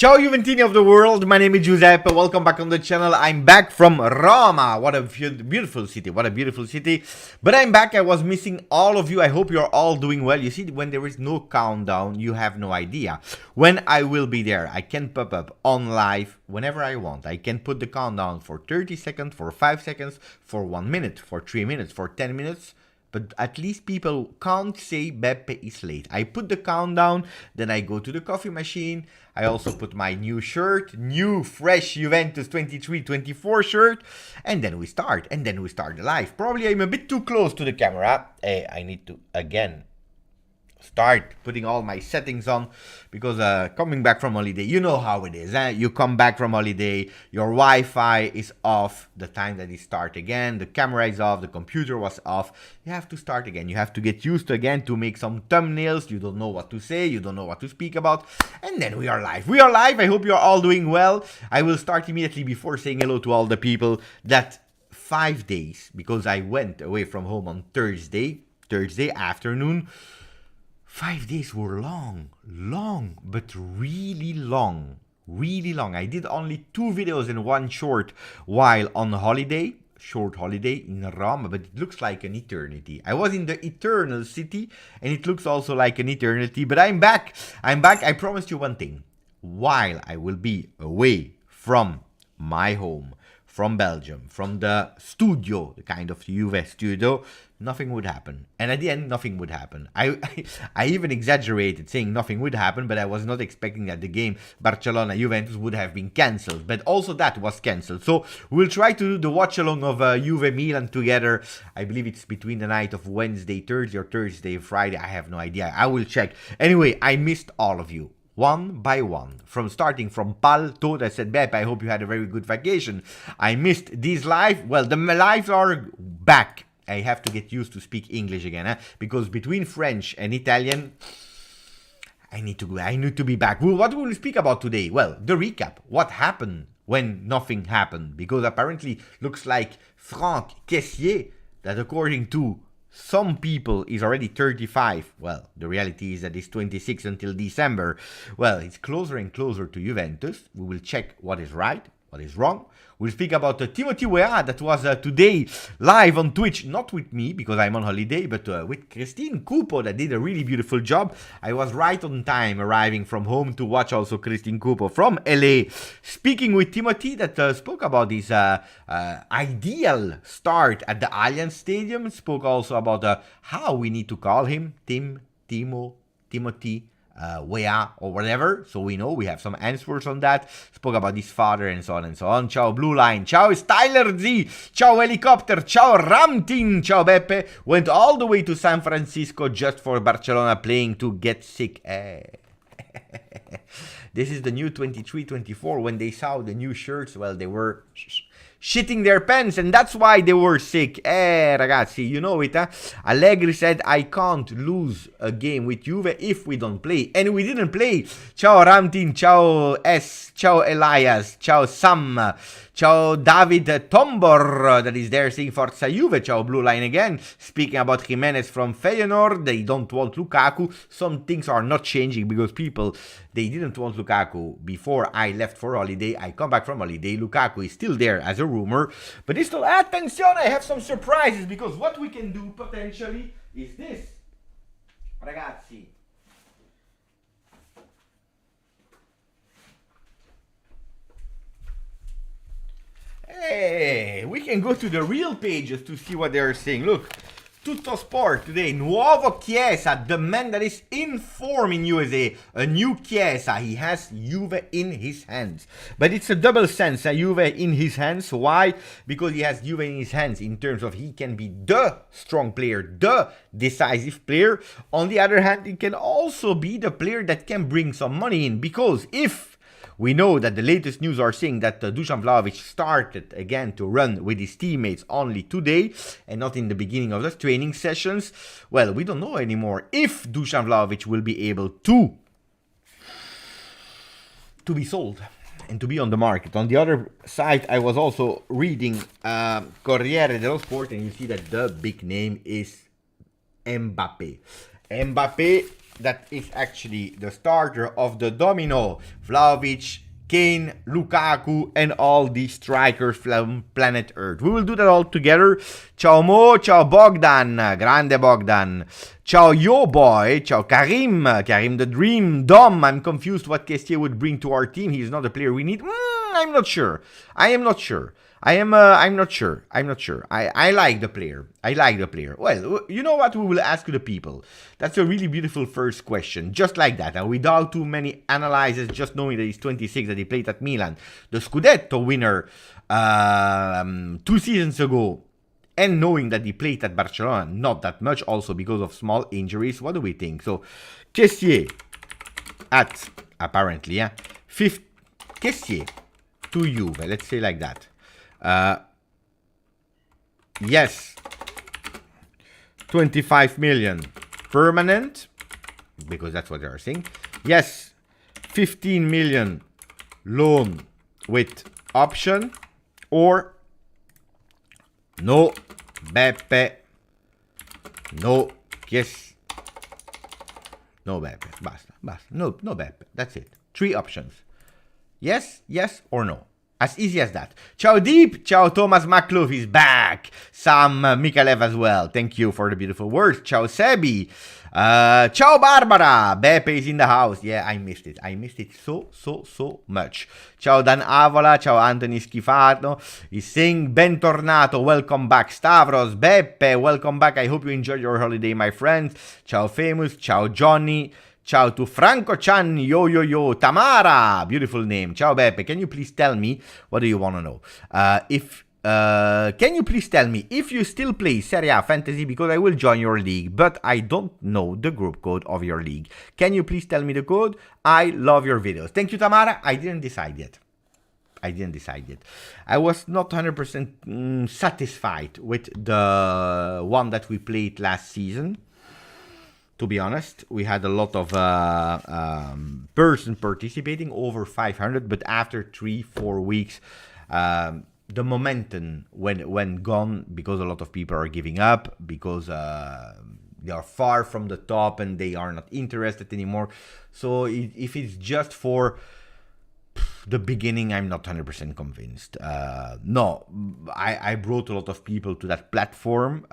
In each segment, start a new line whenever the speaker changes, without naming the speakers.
Ciao Juventini of the world, my name is Giuseppe, welcome back on the channel. I'm back from Roma. What a beautiful city, what a beautiful city. But I'm back, I was missing all of you. I hope you're all doing well. You see, when there is no countdown, you have no idea when I will be there. I can pop up on live whenever I want. I can put the countdown for 30 seconds, for 5 seconds, for 1 minute, for 3 minutes, for 10 minutes. But at least people can't say Beppe is late. I put the countdown, then I go to the coffee machine. I also put my new shirt, new fresh Juventus 23-24 shirt. And then we start. The live. Probably I'm a bit too close to the camera. I need to, again, start putting all my settings on because coming back from holiday, you know how it is. You come back from holiday, your Wi-Fi is off the time that it start again, the camera is off, the computer was off. You have to start again. You have to get used to again to make some thumbnails. You don't know what to say, you don't know what to speak about, and then we are live. We are live. I hope you're all doing well. I will start immediately before saying hello to all the people that 5 days, because I went away from home on Thursday afternoon. 5 days were long, but really long. I did only 2 videos in one short while on holiday, short holiday in Rome, but it looks like an eternity. I was in the eternal city and it looks also like an eternity, but I'm back. I promised you one thing. While I will be away from my home, from Belgium, from the studio, the kind of Juve studio, nothing would happen. And at the end, nothing would happen. I even exaggerated saying nothing would happen, but I was not expecting that the game Barcelona-Juventus would have been cancelled. But also that was cancelled. So we'll try to do the watch-along of Juve-Milan together. I believe it's between the night of Wednesday, Thursday, or Thursday, Friday. I have no idea. I will check. Anyway, I missed all of you. One by one, starting from Palto that said, Beppe, I hope you had a very good vacation. I missed these live. Well, the lives are back. I have to get used to speak English again, because between French and Italian, I need to be back. Well, what will we speak about today? Well, the recap. What happened when nothing happened? Because apparently looks like Franck Kessié, that according to some people is already 35. Well, the reality is that he's 26 until December. Well, it's closer and closer to Juventus. We will check what is right, what is wrong. We'll speak about Timothy Weah that was today live on Twitch, not with me because I'm on holiday, but with Christine Coupeau that did a really beautiful job. I was right on time arriving from home to watch also Christine Coupeau from LA. Speaking with Timothy that spoke about his ideal start at the Allianz Stadium. Spoke also about how we need to call him, Timothy, Weah or whatever, so we know we have some answers on that. Spoke about his father and so on and so on. Ciao Blue Line, ciao Styler Z, ciao Helicopter, ciao Ramtin, ciao Beppe. Went all the way to San Francisco just for Barcelona playing to get sick. This is the new 23-24. When they saw the new shirts, well, they were shitting their pants, and that's why they were sick. Ragazzi, you know it, Allegri said, I can't lose a game with Juve if we don't play. And we didn't play. Ciao Ramtin, ciao S, ciao Elias, ciao Sam, ciao David Tombor, that is there saying Forza Juve, ciao Blue Line again. Speaking about Jimenez from Feyenoord, they don't want Lukaku. Some things are not changing because people, they didn't want Lukaku before I left for holiday. I come back from holiday. Lukaku is still there as a rumor. But it's still, attention, I have some surprises because what we can do potentially is this. Ragazzi. Hey, we can go to the real pages to see what they are saying. Look, Tutto Sport today, Nuovo Chiesa, the man that is in form in USA, a new Chiesa, he has Juve in his hands. But it's a double sense, Juve in his hands. Why? Because he has Juve in his hands in terms of he can be the strong player, the decisive player. On the other hand, he can also be the player that can bring some money in, because if we know that the latest news are saying that Dusan Vlahovic started again to run with his teammates only today and not in the beginning of the training sessions. Well, we don't know anymore if Dusan Vlahovic will be able to be sold and to be on the market. On the other side, I was also reading Corriere dello Sport, and you see that the big name is Mbappe. Mbappe that is actually the starter of the domino. Vlahovic, Kane, Lukaku, and all the strikers from planet Earth. We will do that all together. Ciao Mo, ciao Bogdan, grande Bogdan. Ciao Yo Boy, ciao Karim, Karim the Dream. Dom, I'm confused what Kessié would bring to our team. He's not the player we need. I'm not sure. I'm not sure. I'm not sure. I like the player. Well, you know what? We will ask the people. That's a really beautiful first question. Just like that. And without too many analyses, just knowing that he's 26, that he played at Milan, the Scudetto winner 2 seasons ago, and knowing that he played at Barcelona, not that much, also because of small injuries. What do we think? So, Kessié at, apparently, Kessié to Juve. Let's say like that. Yes, 25 million permanent, because that's what they are saying. Yes, 15 million loan with option, or no Beppe, no Yes, no Beppe, basta, no Beppe, that's it. 3 options. Yes, yes, or no. As easy as that. Ciao Deep, ciao Thomas McLuff is back. Sam Mikalev as well. Thank you for the beautiful words. Ciao Sebi. Ciao Barbara. Beppe is in the house. Yeah, I missed it. I missed it so much. Ciao Dan Avola. Ciao Anthony Schifato. He's saying bentornato. Welcome back. Stavros. Beppe, welcome back. I hope you enjoyed your holiday, my friends. Ciao Famous. Ciao Johnny. Ciao to Franco Chan, yo, Tamara, beautiful name. Ciao Beppe, can you please tell me, what do you want to know? Can you please tell me if you still play Serie A Fantasy, because I will join your league, but I don't know the group code of your league. Can you please tell me the code? I love your videos. Thank you, Tamara. I didn't decide yet. I was not 100% satisfied with the one that we played last season. To be honest, we had a lot of person participating, over 500, but after 3-4 weeks, the momentum went gone, because a lot of people are giving up, because they are far from the top and they are not interested anymore. So if it's just for the beginning, I'm not 100% convinced. No, I brought a lot of people to that platform,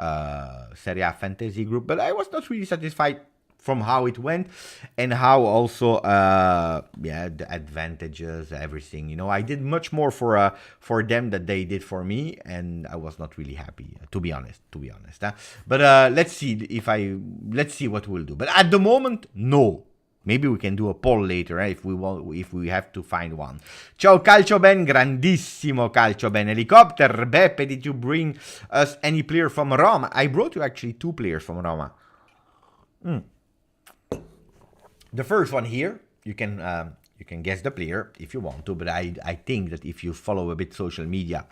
Serie A Fantasy group, but I was not really satisfied from how it went, and how also, the advantages, everything. You know, I did much more for them than they did for me, and I was not really happy, to be honest. But let's see what we'll do. But at the moment, no. Maybe we can do a poll later, if we have to find one. Ciao Calcio Ben, grandissimo Calcio Ben. Helicopter, Beppe, did you bring us any player from Roma? I brought you actually 2 players from Roma. The first one here, you can guess the player if you want to, but I think that if you follow a bit social media,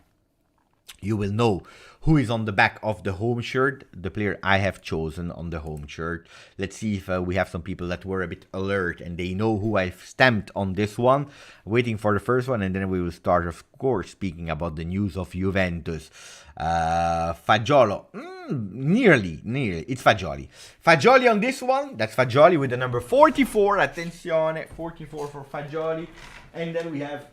you will know who is on the back of the home shirt, the player I have chosen on the home shirt. Let's see if we have some people that were a bit alert and they know who I've stamped on this one. Waiting for the first one, and then we will start, of course, speaking about the news of Juventus. Fagiolo, nearly, it's Fagioli. Fagioli on this one, that's Fagioli with the number 44, attenzione, 44 for Fagioli. And then we have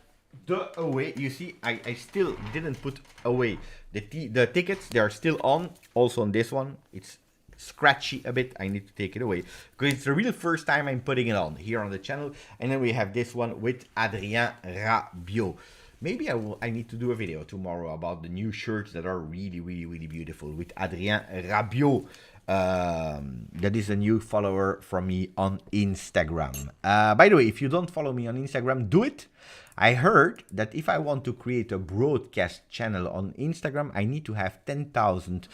the away. You see, I still didn't put away the tickets. They are still on. Also on this one, it's scratchy a bit. I need to take it away, because it's the real first time I'm putting it on here on the channel. And then we have this one with Adrien Rabiot. Maybe I need to do a video tomorrow about the new shirts that are really beautiful with Adrien Rabiot. That is a new follower from me on Instagram. By the way, if you don't follow me on Instagram, do it. I heard that if I want to create a broadcast channel on Instagram, I need to have 10,000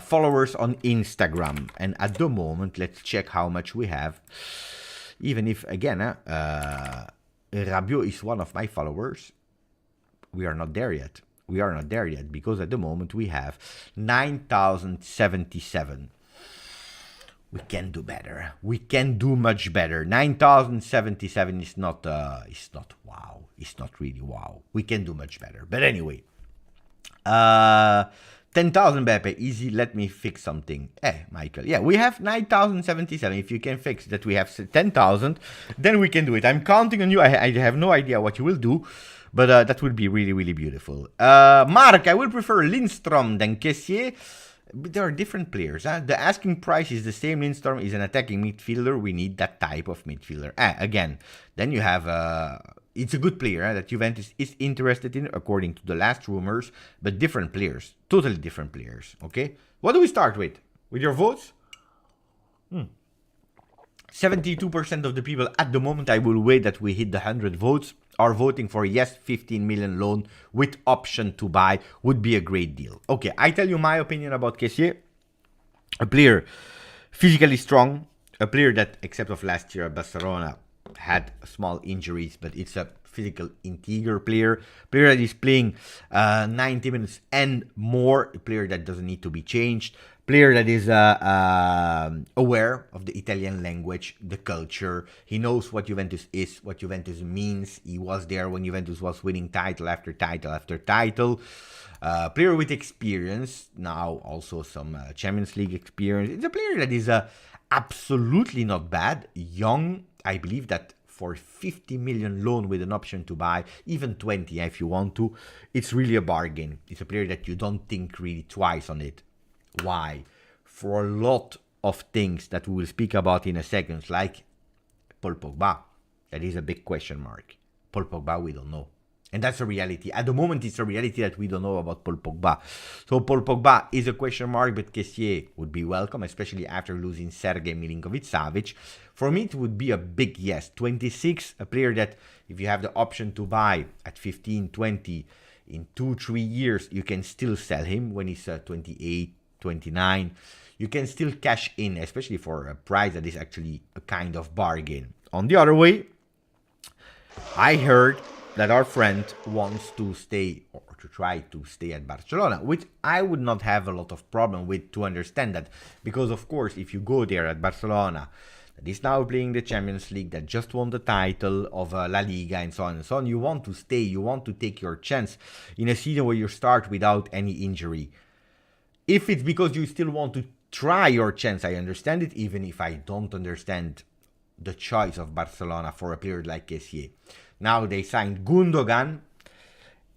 followers on Instagram. And at the moment, let's check how much we have. Even if, again, Rabiot is one of my followers, we are not there yet. Because at the moment we have 9,077. We can do better. We can do much better. 9,077 is not wow. It's not really wow. We can do much better. But anyway, 10,000 Beppe, easy, let me fix something. Michael, yeah, we have 9,077. If you can fix that we have 10,000, then we can do it. I'm counting on you. I have no idea what you will do, but that would be really, really beautiful. Mark, I will prefer Lindstrom than Kessié. But there are different players. The asking price is the same. Lindstrom is an attacking midfielder. We need that type of midfielder. Again, then you have... it's a good player that Juventus is interested in, according to the last rumors. But different players. Totally different players. Okay? What do we start with? With your votes? 72% of the people at the moment, I will wait that we hit the 100 votes, are voting for yes, 15 million loan with option to buy would be a great deal. Okay, I tell you my opinion about Kessié. A player physically strong, a player that, except of last year at Barcelona, had small injuries, but it's a physical integer player that is playing 90 minutes and more, a player that doesn't need to be changed, player that is aware of the Italian language, the culture. He knows what Juventus is, what Juventus means. He was there when Juventus was winning title after title after title. Player with experience, now also some Champions League experience. It's a player that is absolutely not bad, young. I believe that for 50 million loan with an option to buy, even 20 if you want to, it's really a bargain. It's a player that you don't think really twice on it. Why? For a lot of things that we will speak about in a second, like Paul Pogba. That is a big question mark. Paul Pogba, we don't know. And that's a reality. At the moment, it's a reality that we don't know about Paul Pogba. So Paul Pogba is a question mark, but Kessié would be welcome, especially after losing Sergei Milinkovic-Savic. For me, it would be a big yes. 26, a player that if you have the option to buy at 15, 20, in 2-3 years, you can still sell him when he's 28, 29. You can still cash in, especially for a price that is actually a kind of bargain. On the other way, I heard that our friend wants to stay or to try to stay at Barcelona, which I would not have a lot of problem with to understand that. Because, of course, if you go there at Barcelona, that is now playing the Champions League, that just won the title of La Liga and so on and so on, you want to stay, you want to take your chance in a season where you start without any injury. If it's because you still want to try your chance, I understand it, even if I don't understand the choice of Barcelona for a player like Kessié. Now they signed Gundogan,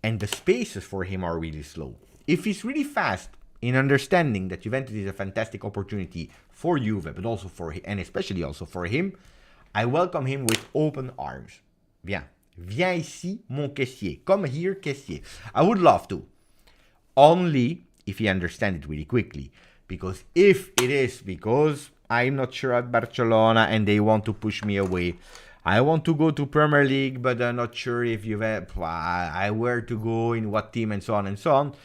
and the spaces for him are really slow. If he's really fast in understanding that Juventus is a fantastic opportunity for Juve, but also for him, and especially also for him, I welcome him with open arms. Viens ici, mon Kessié. Come here, Kessié. I would love to. Only if he understands it really quickly. Because if it is because I'm not sure at Barcelona and they want to push me away, I want to go to Premier League, but I'm not sure if I where to go, in what team, and so on and so on.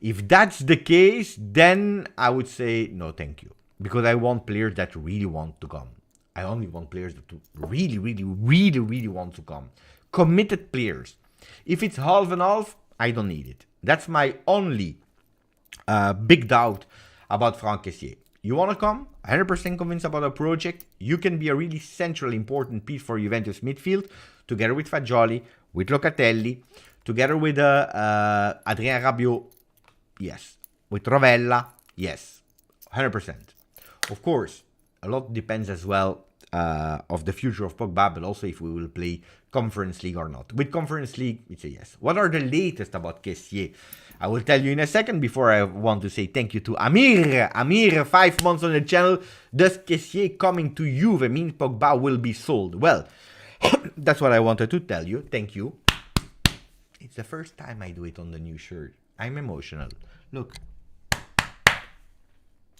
If that's the case, then I would say no, thank you. Because I want players that really want to come. I only want players that really, really, really, really want to come. Committed players. If it's half and half, I don't need it. That's my only big doubt about Franck Kessié. You want to come? 100% convinced about a project. You can be a really central, important piece for Juventus midfield, together with Fagioli, with Locatelli, together with Adrien Rabiot, yes. With Rovella, yes. 100%. Of course, a lot depends as well of the future of Pogba, but also if we will play Conference League or not. With Conference League, it's a yes. What are the latest about Kessié? I will tell you in a second. Before, I want to say thank you to Amir. Amir, 5 months on the channel. Does Kessié coming to Juve mean Pogba will be sold? Well, that's what I wanted to tell you. Thank you. It's the first time I do it on the new shirt. I'm emotional. Look.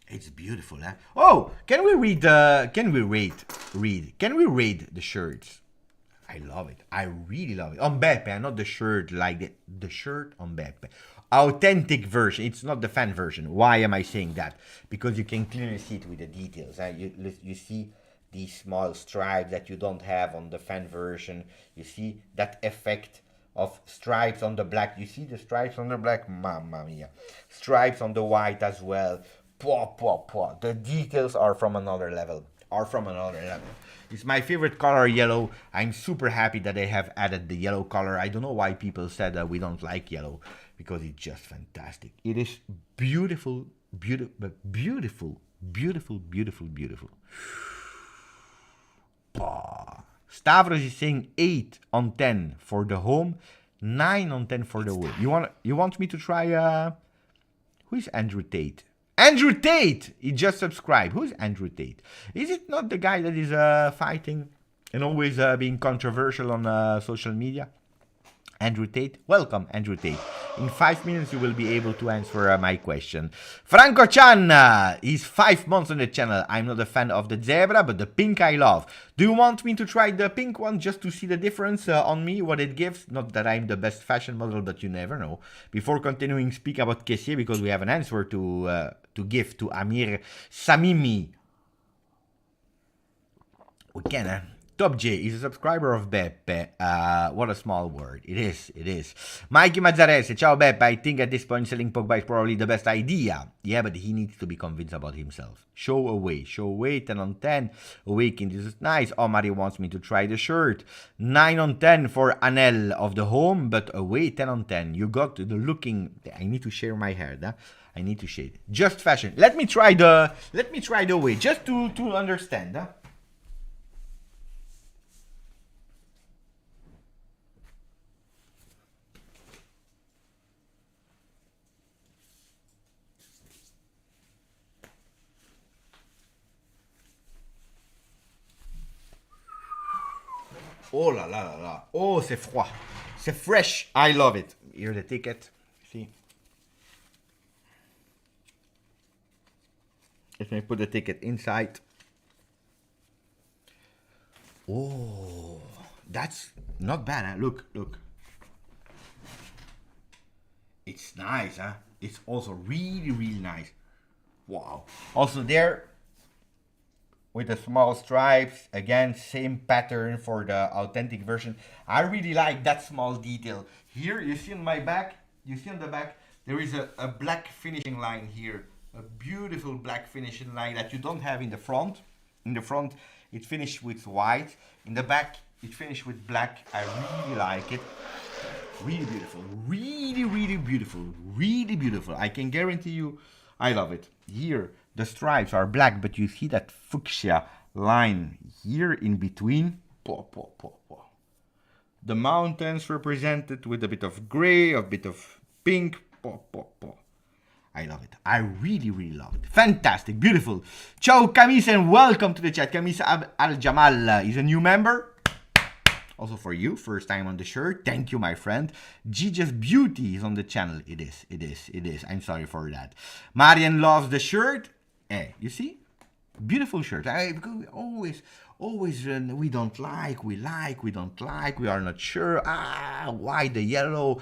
It's beautiful, huh? Oh, can we rate the shirts? I love it. I really love it. On Beppe, not the shirt like the shirt on Beppe. Authentic version. It's not the fan version. Why am I saying that? Because you can clearly see it with the details. Huh? You see these small stripes that you don't have on the fan version. You see that effect of stripes on the black. You see the stripes on the black? Mamma mia. Stripes on the white as well. The details are from another level. It's my favorite color, yellow. I'm super happy that they have added the yellow color. I don't know why people said that we don't like yellow. because it's just fantastic. It is beautiful, beautiful, beautiful, beautiful, beautiful, beautiful. Stavros is saying 8 on 10 for the home, 9 on 10 for the away. You want me to try? Who is Andrew Tate? Andrew Tate! He just subscribed. Who's Andrew Tate? Is it not the guy that is fighting and always being controversial on social media? Andrew Tate? Welcome, Andrew Tate. In 5 minutes, you will be able to answer my question. Franco Chan, he's 5 months on the channel. I'm not a fan of the zebra, but the pink I love. Do you want me to try the pink one just to see the difference on me, what it gives? Not that I'm the best fashion model, but you never know. Before continuing, speak about Kessié, because we have an answer to give to Amir Samimi. We can, Top J is a subscriber of Beppe. What a small word. It is. Mikey Mazzarese, ciao Beppe. I think at this point selling Pogba is probably the best idea. Yeah, but he needs to be convinced about himself. Show away, 10 on 10. Awaken, this is nice. Omari wants me to try the shirt. 9 on 10 for Anel of the home, but away 10 on 10. You got the looking. I need to share my hair, huh? I need to shade. Just fashion. Let me try the way, just to understand, huh? Oh là là là là. Oh, c'est froid. C'est fresh. I love it. Here's the ticket. See? Let me put the ticket inside. Oh, that's not bad, huh? Look. It's nice, huh? It's also really, really nice. Wow. Also there, with the small stripes, again, same pattern for the authentic version. I really like that small detail. Here, you see on my back, there is a black finishing line here. A beautiful black finishing line that you don't have in the front. In the front, it finished with white. In the back, it finished with black. I really like it. Really beautiful. Really, really beautiful. Really beautiful. I can guarantee you, I love it. Here, the stripes are black, but you see that fuchsia line here in between. The mountains represented with a bit of gray, a bit of pink. I love it. I really, really love it. Fantastic. Beautiful. Ciao, Kamis, and welcome to the chat. Kamis Al-Jamal is a new member. Also for you, first time on the shirt. Thank you, my friend. GJustjuve is on the channel. It is. I'm sorry for that. Marian loves the shirt. You see? Beautiful shirt. Because we always, we don't like, we don't like, we are not sure. Why the yellow?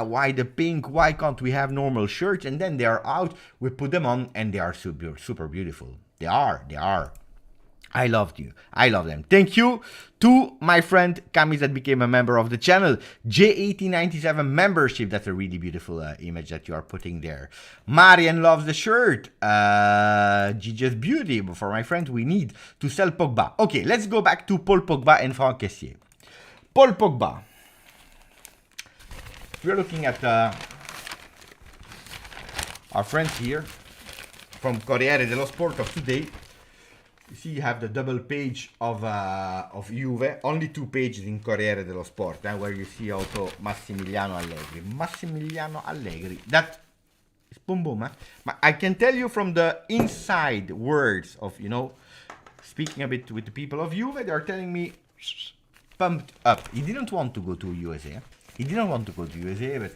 Why the pink? Why can't we have normal shirts? And then they are out, we put them on, and they are super, super beautiful. They are. I love them. Thank you to my friend Kamis that became a member of the channel. J1897 membership. That's a really beautiful image that you are putting there. Marian loves the shirt. GJustjuve. For my friend, we need to sell Pogba. Okay, let's go back to Paul Pogba and Franck Kessié. Paul Pogba. We're looking at our friends here from Corriere dello Sport of today. You see, you have the double page of Juve, only 2 pages in Corriere dello Sport, where you see also Massimiliano Allegri. That is boom boom, huh? But I can tell you from the inside words of, speaking a bit with the people of Juve, they are telling me, pumped up. He didn't want to go to USA. But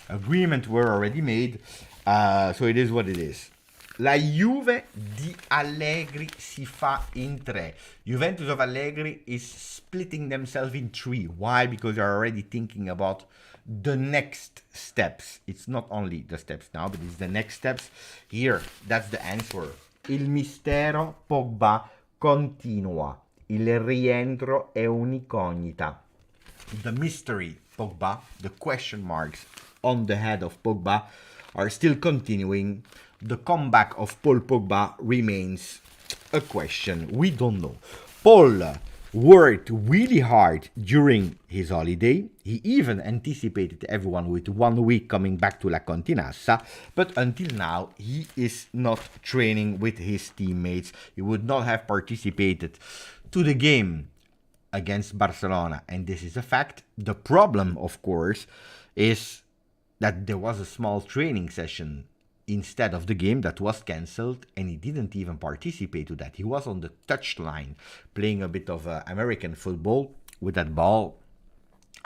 agreements were already made, so it is what it is. La Juve di Allegri si fa in 3. Juventus of Allegri is splitting themselves in 3. Why? Because they're already thinking about the next steps. It's not only the steps now, but it's the next steps. Here, that's the answer. Il mistero Pogba continua. Il rientro è un'incognita. The mystery Pogba, the question marks on the head of Pogba are still continuing. The comeback of Paul Pogba remains a question. We don't know. Paul worked really hard during his holiday. He even anticipated everyone with 1 week coming back to La Continassa, but until now he is not training with his teammates. He would not have participated to the game against Barcelona, and this is a fact. The problem, of course, is that there was a small training session instead of the game that was cancelled, and he didn't even participate to that. He was on the touchline playing a bit of American football with that ball.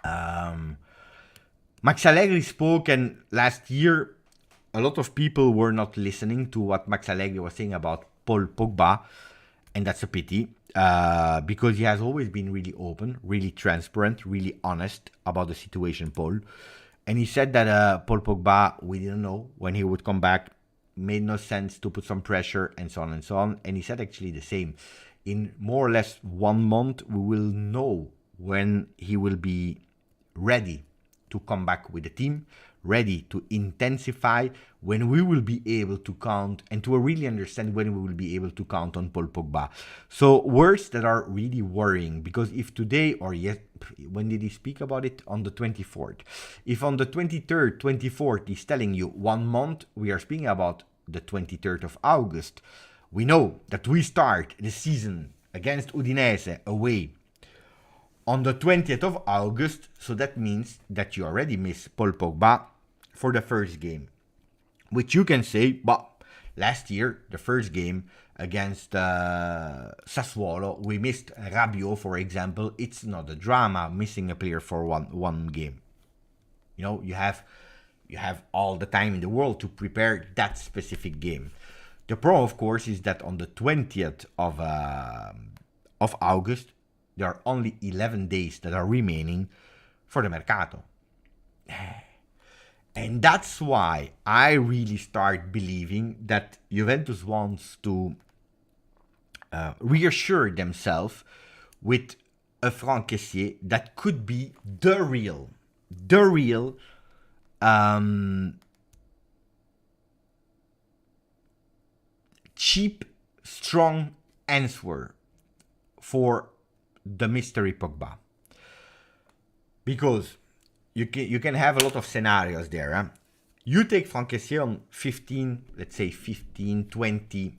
Max Allegri spoke, and last year a lot of people were not listening to what Max Allegri was saying about Paul Pogba, and that's a pity, because he has always been really open, really transparent, really honest about the situation, Paul. And he said that Paul Pogba, we didn't know when he would come back, made no sense to put some pressure, and so on and so on. And he said actually the same. In more or less 1 month, we will know when he will be ready to come back with the team, ready to intensify, when we will be able to count, and to really understand when we will be able to count on Paul Pogba. So words that are really worrying, because if today, or yes, when did he speak about it? On the 24th. If on the 23rd, 24th, he's telling you 1 month, we are speaking about the 23rd of August. We know that we start the season against Udinese away on the 20th of August, so that means that you already miss Paul Pogba for the first game. Which you can say, but last year, the first game against Sassuolo, we missed Rabiot, for example. It's not a drama missing a player for one game. You know, you have all the time in the world to prepare that specific game. The problem, of course, is that on the 20th of August, there are only 11 days that are remaining for the Mercato. And that's why I really start believing that Juventus wants to reassure themselves with a Franck Kessié that could be the real cheap, strong answer for the mystery Pogba. Because you can have a lot of scenarios there. Huh? You take Franck Kessié on 15, let's say 15, 20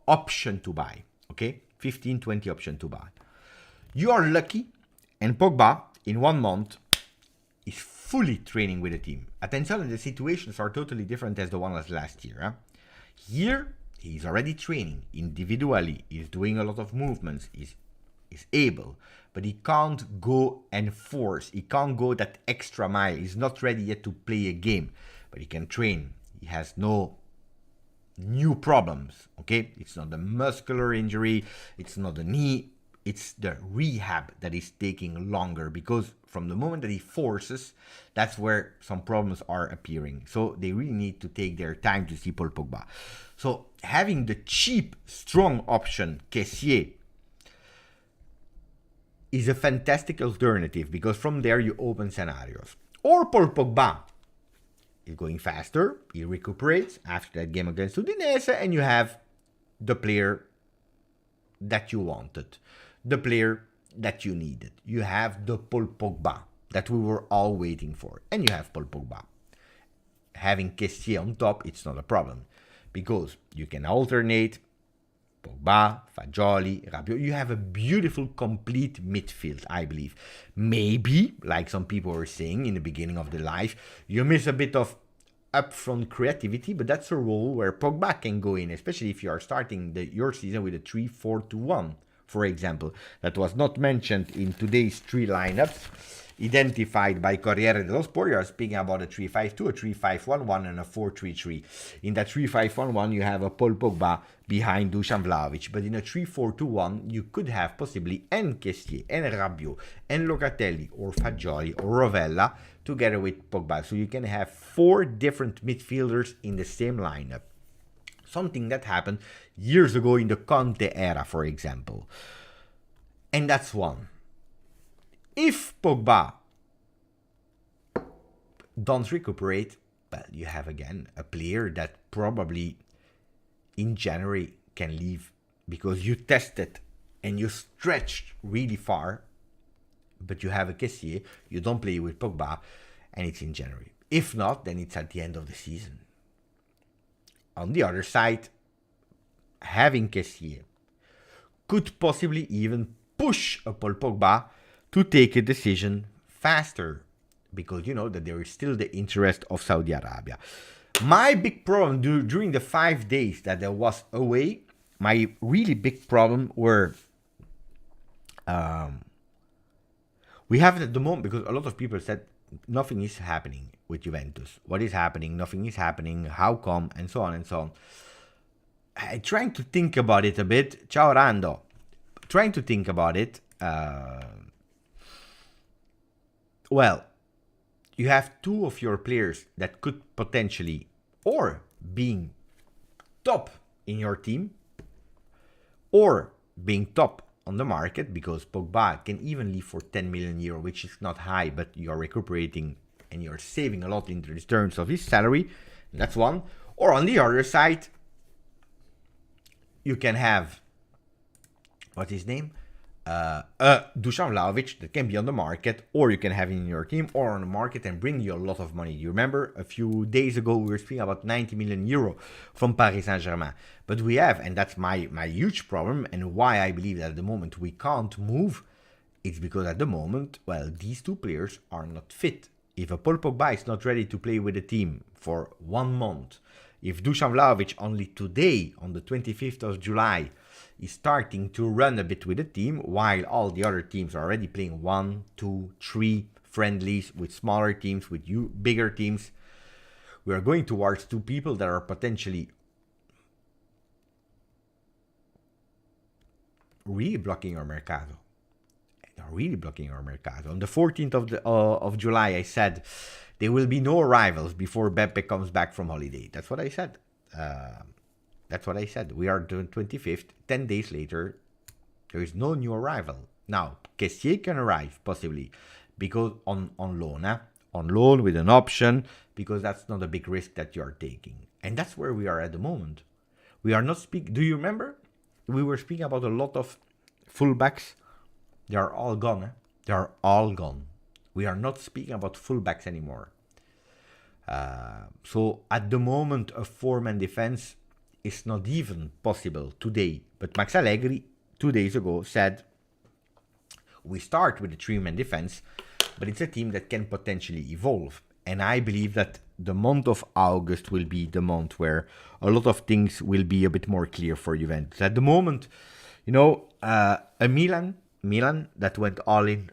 option to buy. Okay? 15, 20 option to buy. You are lucky, and Pogba, in 1 month, is fully training with the team. Attention, the situations are totally different as the one as last year. Huh? Here, he's already training individually. He's doing a lot of movements. He's able, but he can't go and force. He can't go that extra mile. He's not ready yet to play a game, but he can train. He has no new problems, okay? It's not the muscular injury, it's not the knee, it's the rehab that is taking longer, because from the moment that he forces, that's where some problems are appearing. So they really need to take their time to see Paul Pogba. So having the cheap, strong option, Kessié, is a fantastic alternative, because from there you open scenarios. Or Paul Pogba is going faster, he recuperates after that game against Udinese, and you have the player that you wanted, the player that you needed. You have the Paul Pogba that we were all waiting for, and you have Paul Pogba. Having Kessié on top, it's not a problem, because you can alternate Pogba, Fagioli, Rabiot. You have a beautiful, complete midfield, I believe. Maybe, like some people were saying in the beginning of the live, you miss a bit of upfront creativity, but that's a role where Pogba can go in, especially if you are starting your season with a 3-4-2-1, for example. That was not mentioned in today's 3 lineups identified by Corriere dello Sport. You are speaking about a 3-5-2, a 3-5-1-1, and a 4-3-3. In that 3-5-1-1, you have a Paul Pogba behind Dusan Vlahovic. But in a 3-4-2-1, you could have possibly and Kessié, and Rabiot, and Locatelli, or Fagioli, or Rovella, together with Pogba. So you can have 4 different midfielders in the same lineup. Something that happened years ago in the Conte era, for example. And that's one. If Pogba don't recuperate, well, you have again a player that probably in January can leave, because you tested and you stretch really far, but you have a Kessié, you don't play with Pogba, and it's in January. If not, then it's at the end of the season. On the other side, having Kessié could possibly even push a Paul Pogba to take a decision faster, because you know that there is still the interest of Saudi Arabia. My big problem during the 5 days that I was away, my really big problem were we have it at the moment, because a lot of people said nothing is happening with Juventus. What is happening? Nothing is happening. How come? And so on and so on. I trying to think about it a bit. Ciao Rando. Trying to think about it. Well, you have two of your players that could potentially, or being top in your team, or being top on the market, because Pogba can even leave for 10 million euro, which is not high, but you're recuperating and you're saving a lot in terms of his salary. That's one. Or on the other side, you can have, what's his name? Dusan Vlahovic that can be on the market, or you can have in your team or on the market and bring you a lot of money. You remember a few days ago we were speaking about 90 million euro from Paris Saint-Germain. But we have, and that's my huge problem, and why I believe that at the moment we can't move, it's because at the moment, well, these two players are not fit. If a Paul Pogba is not ready to play with the team for 1 month, if Dusan Vlahovic only today, on the 25th of July, is starting to run a bit with the team, while all the other teams are already playing 1, 2, 3 friendlies with smaller teams, with bigger teams, we are going towards two people that are potentially really blocking our Mercato. They are really blocking our Mercato. On the 14th of July, I said there will be no arrivals before Beppe comes back from holiday. That's what I said. That's what I said. We are the 25th. 10 days later, there is no new arrival. Now, Kessié can arrive, possibly, because on loan with an option, because that's not a big risk that you are taking. And that's where we are at the moment. We are not speaking. Do you remember? We were speaking about a lot of fullbacks. They are all gone. They are all gone. We are not speaking about fullbacks anymore. So at the moment, a four-man defense is not even possible today. But Max Allegri, 2 days ago, said we start with a three-man defense, but it's a team that can potentially evolve. And I believe that the month of August will be the month where a lot of things will be a bit more clear for Juventus. At the moment, you know, a Milan that went all in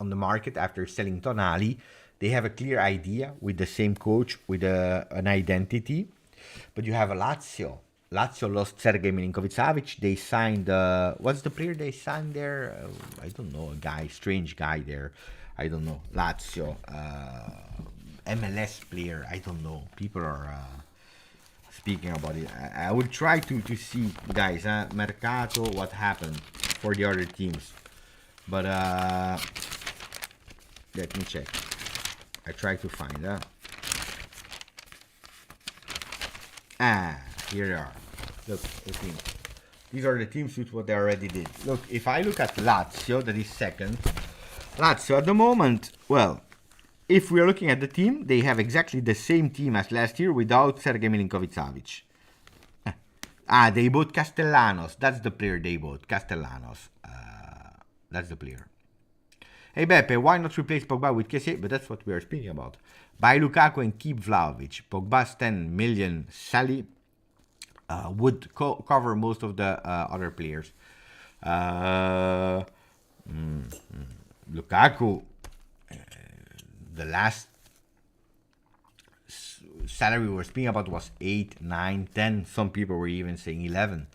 on the market after selling Tonali, they have a clear idea with the same coach, with an identity. But you have a Lazio. Lazio lost Sergej Milinkovic-Savic. They signed, what's the player they signed there? I don't know, strange guy there. I don't know. Lazio, MLS player. I don't know. People are speaking about it. I will try to see, guys, Mercato, what happened for the other teams. But let me check. I try to find here they are. Look, the teams. These are the teams with what they already did. Look, if I look at Lazio, that is second. Lazio at the moment, well, if we are looking at the team, they have exactly the same team as last year without Sergej Milinkovic-Savic. They bought Castellanos. That's the player they bought. Castellanos. That's the player. Hey Beppe, why not replace Pogba with Kessié? But that's what we are speaking about. Buy Lukaku and keep Vlahovic. Pogba's 10 million salary would cover most of the other players. Lukaku, the last salary we were speaking about was 8, 9, 10. Some people were even saying 11.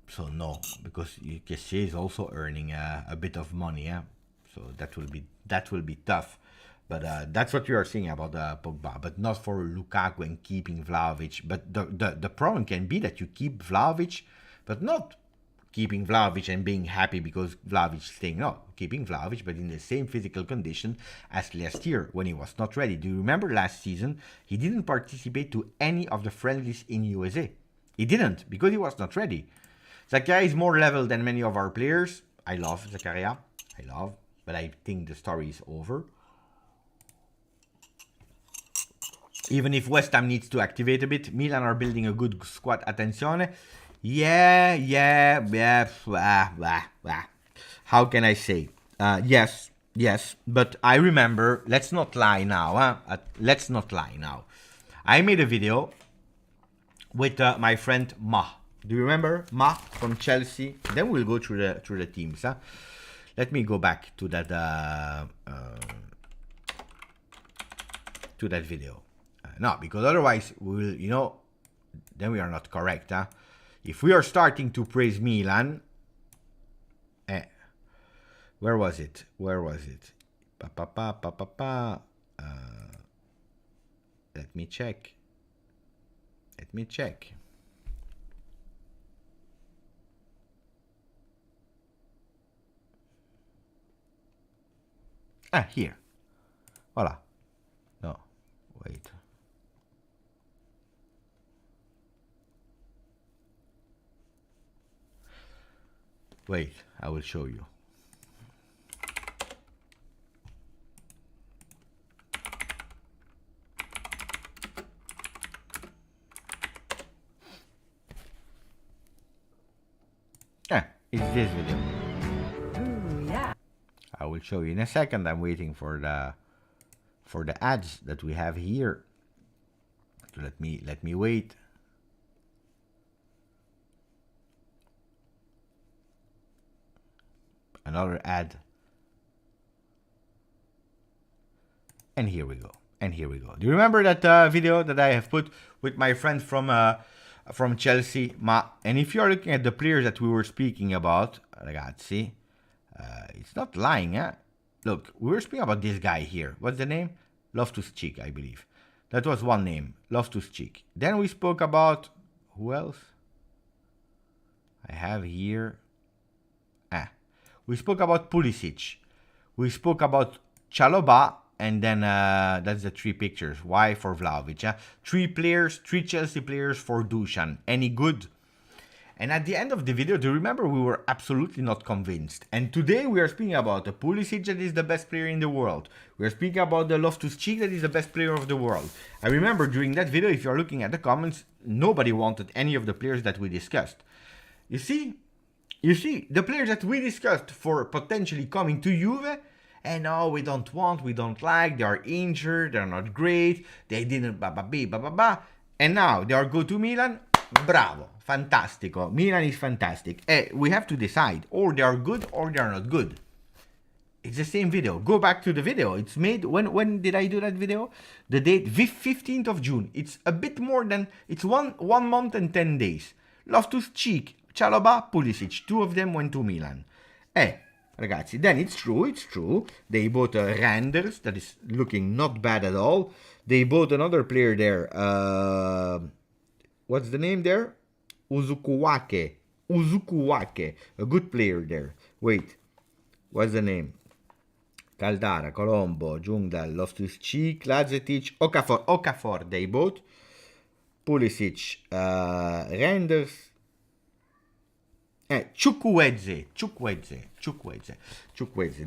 So no, because Kessié is also earning a bit of money, yeah. So that will be tough. But that's what we are saying about Pogba, but not for Lukaku and keeping Vlahovic. But the problem can be that you keep Vlahovic, but not keeping Vlahovic and being happy because Vlahovic is staying. No, keeping Vlahovic, but in the same physical condition as last year when he was not ready. Do you remember last season? He didn't participate to any of the friendlies in USA. He didn't, because he was not ready. Zakaria is more level than many of our players. I love Zakaria. But I think the story is over. Even if West Ham needs to activate a bit, Milan are building a good squad. Attenzione. Yeah. How can I say? Yes. But I remember, let's not lie now. Let's not lie now. I made a video with my friend Ma. Do you remember Ma from Chelsea? Then we'll go through the teams. Let me go back to that video. No, because otherwise we'll, you know, then we are not correct. If we are starting to praise Milan, where was it? Let me check. Here. Voila. No, wait. Wait, I will show you. It's this video. Yeah. I will show you in a second. I'm waiting for the ads that we have here. So let me wait. Another ad. And here we go. Do you remember that video that I have put with my friend from Chelsea, Ma? And if you're looking at the players that we were speaking about, ragazzi, it's not lying, eh? Look, we were speaking about this guy here. What's the name? Loftus-Cheek, I believe. That was one name, Loftus-Cheek. Then we spoke about, who else? I have here. We spoke about Pulisic. We spoke about Chalobah. And then that's the three pictures. Why for Vlahovic? 3 players, 3 Chelsea players for Dusan. Any good? And at the end of the video, do you remember we were absolutely not convinced? And today we are speaking about the Pulisic that is the best player in the world. We are speaking about the Loftus-Cheek that is the best player of the world. I remember during that video, if you're looking at the comments, nobody wanted any of the players that we discussed. You see, the players that we discussed for potentially coming to Juve, and no, we don't like, they are injured, they're not great, they didn't and now they are go to Milan, bravo, fantastico, Milan is fantastic. We have to decide, or they are good or they are not good. It's the same video. Go back to the video. It's made, when did I do that video? The date, 15th of June. It's a bit more than, it's one month and 10 days. Loftus-Cheek, Chalobah, Pulisic, 2 of them went to Milan. Ragazzi, then it's true. They bought Randers, that is looking not bad at all. They bought another player there. What's the name there? Uzukuwake. A good player there. Wait, what's the name? Caldara, Colombo, Jungdal, Loftus-Cheek, Lazetic, Okafor they bought. Pulisic, Randers. Chukwueze.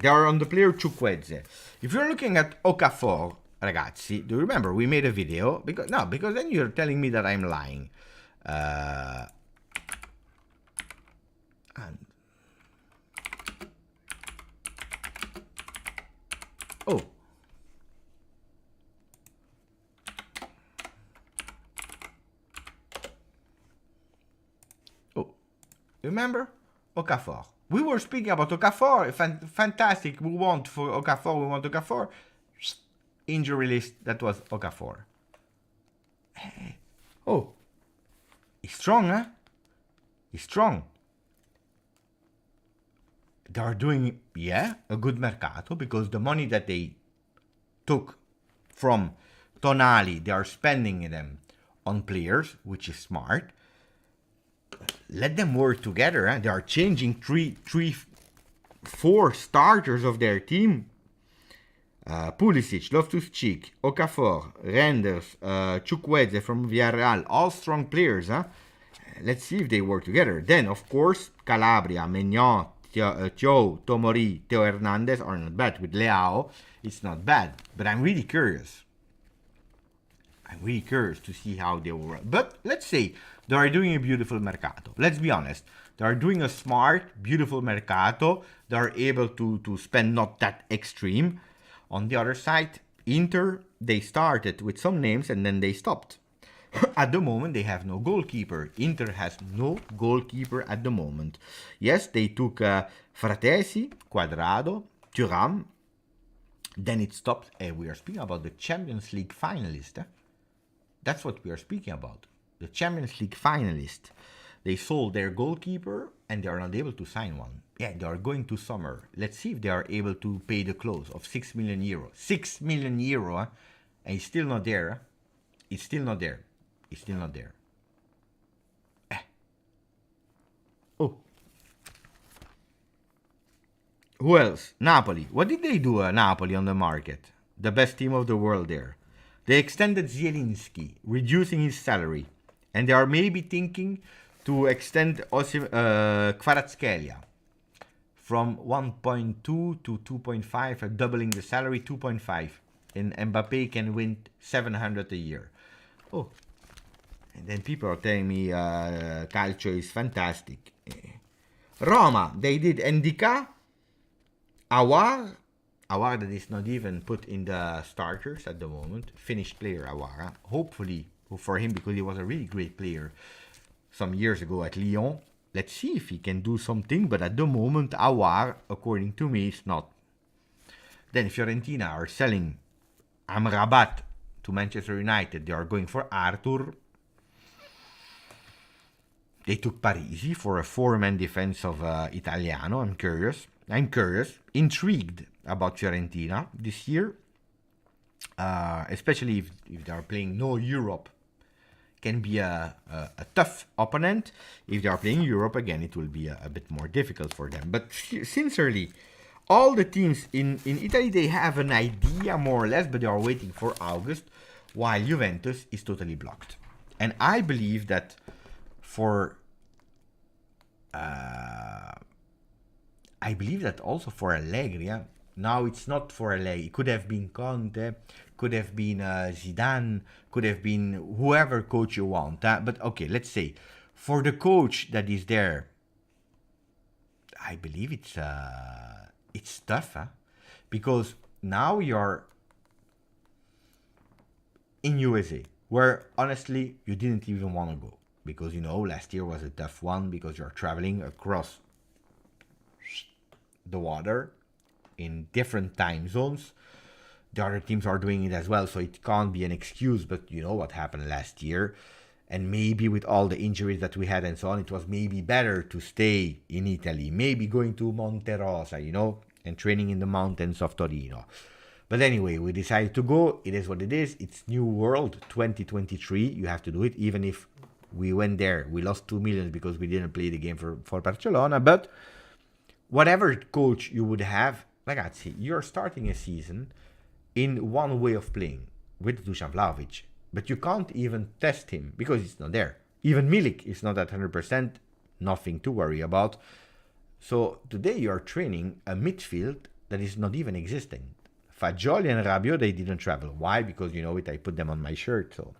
They are on the player Chukwueze. If you're looking at Okafor, ragazzi, do you remember we made a video? Because then you're telling me that I'm lying. Remember? Okafor. We were speaking about Okafor. Fantastic. We want Okafor. Injury list. That was Okafor. Oh. He's strong, huh? He's strong. They are doing, a good mercato, because the money that they took from Tonali, they are spending them on players, which is smart. Let them work together. They are changing 4 starters of their team. Pulisic, Loftus-Cheek, Okafor, Randers, Chukwueze from Villarreal, all strong players. let's see if they work together. Then, of course, Calabria, Maignan, Thiaw, Tomori, Theo Hernandez are not bad. With Leao, it's not bad. But I'm really curious. I'm really curious to see how they will run. But let's say they are doing a beautiful Mercato. Let's be honest. They are doing a smart, beautiful Mercato. They are able to spend not that extreme. On the other side, Inter, they started with some names and then they stopped. At the moment, they have no goalkeeper. Inter has no goalkeeper at the moment. Yes, they took Fratesi, Quadrado, Thuram. Then it stopped. We are speaking about the Champions League finalist. That's what we are speaking about. The Champions League finalist. They sold their goalkeeper and they are not able to sign one. Yeah, they are going to summer. Let's see if they are able to pay the close of 6 million euro. 6 million euro, and it's still not there. It's still not there. It's still not there. Oh. Who else? Napoli. What did they do, Napoli, on the market? The best team of the world there. They extended Zielinski, reducing his salary. And they are maybe thinking to extend Kvaratskhelia from 1.2 to 2.5, doubling the salary, 2.5. And Mbappe can win 700 a year. Oh. And then people are telling me Calcio is fantastic. Roma, they did Ndika, Awar that is not even put in the starters at the moment. Finnish player, Awar. Hopefully for him, because he was a really great player some years ago at Lyon. Let's see if he can do something, but at the moment, Awar, according to me, is not. Then Fiorentina are selling Amrabat to Manchester United. They are going for Arthur. They took Parisi for a 4-man defense of Italiano. I'm curious, intrigued about Fiorentina this year, especially if they are playing no Europe. Can be a tough opponent. If they are playing Europe again, it will be a bit more difficult for them. But sincerely, all the teams in Italy, they have an idea more or less, but they are waiting for August, while Juventus is totally blocked. And I believe that also for Allegri, now it's not for Allegri. It could have been Conte, could have been Zidane, could have been whoever coach you want. But okay, let's say for the coach that is there, I believe it's tough, because now you're in USA, where honestly you didn't even want to go, because last year was a tough one because you're traveling across the water in different time zones. The other teams are doing it as well, so it can't be an excuse. But you know what happened last year, and maybe with all the injuries that we had and so on, it was maybe better to stay in Italy, maybe going to Monte Rosa, and training in the mountains of Torino. But anyway, we decided to go. It is what it is. It's New World 2023. You have to do it. Even if we went there, we lost 2 million because we didn't play the game for Barcelona. But whatever coach you would have, ragazzi, you're starting a season in one way of playing with Dusan Vlahovic. But you can't even test him because he's not there. Even Milik is not at 100%. Nothing to worry about. So today you are training a midfield that is not even existing. Fagioli and Rabiot, they didn't travel. Why? Because I put them on my shirt. So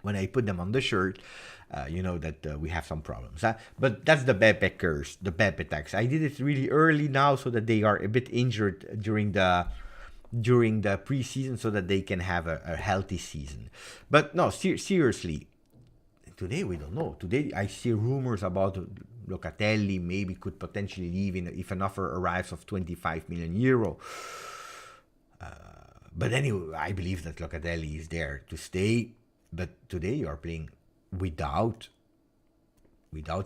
when I put them on the shirt, that we have some problems. But that's the Beppe curse, the Beppe tax. I did it really early now so that they are a bit injured during the preseason so that they can have a healthy season. But no, seriously, today we don't know. Today I see rumors about Locatelli maybe could potentially leave if an offer arrives of 25 million euro. But anyway, I believe that Locatelli is there to stay. But today you are playing without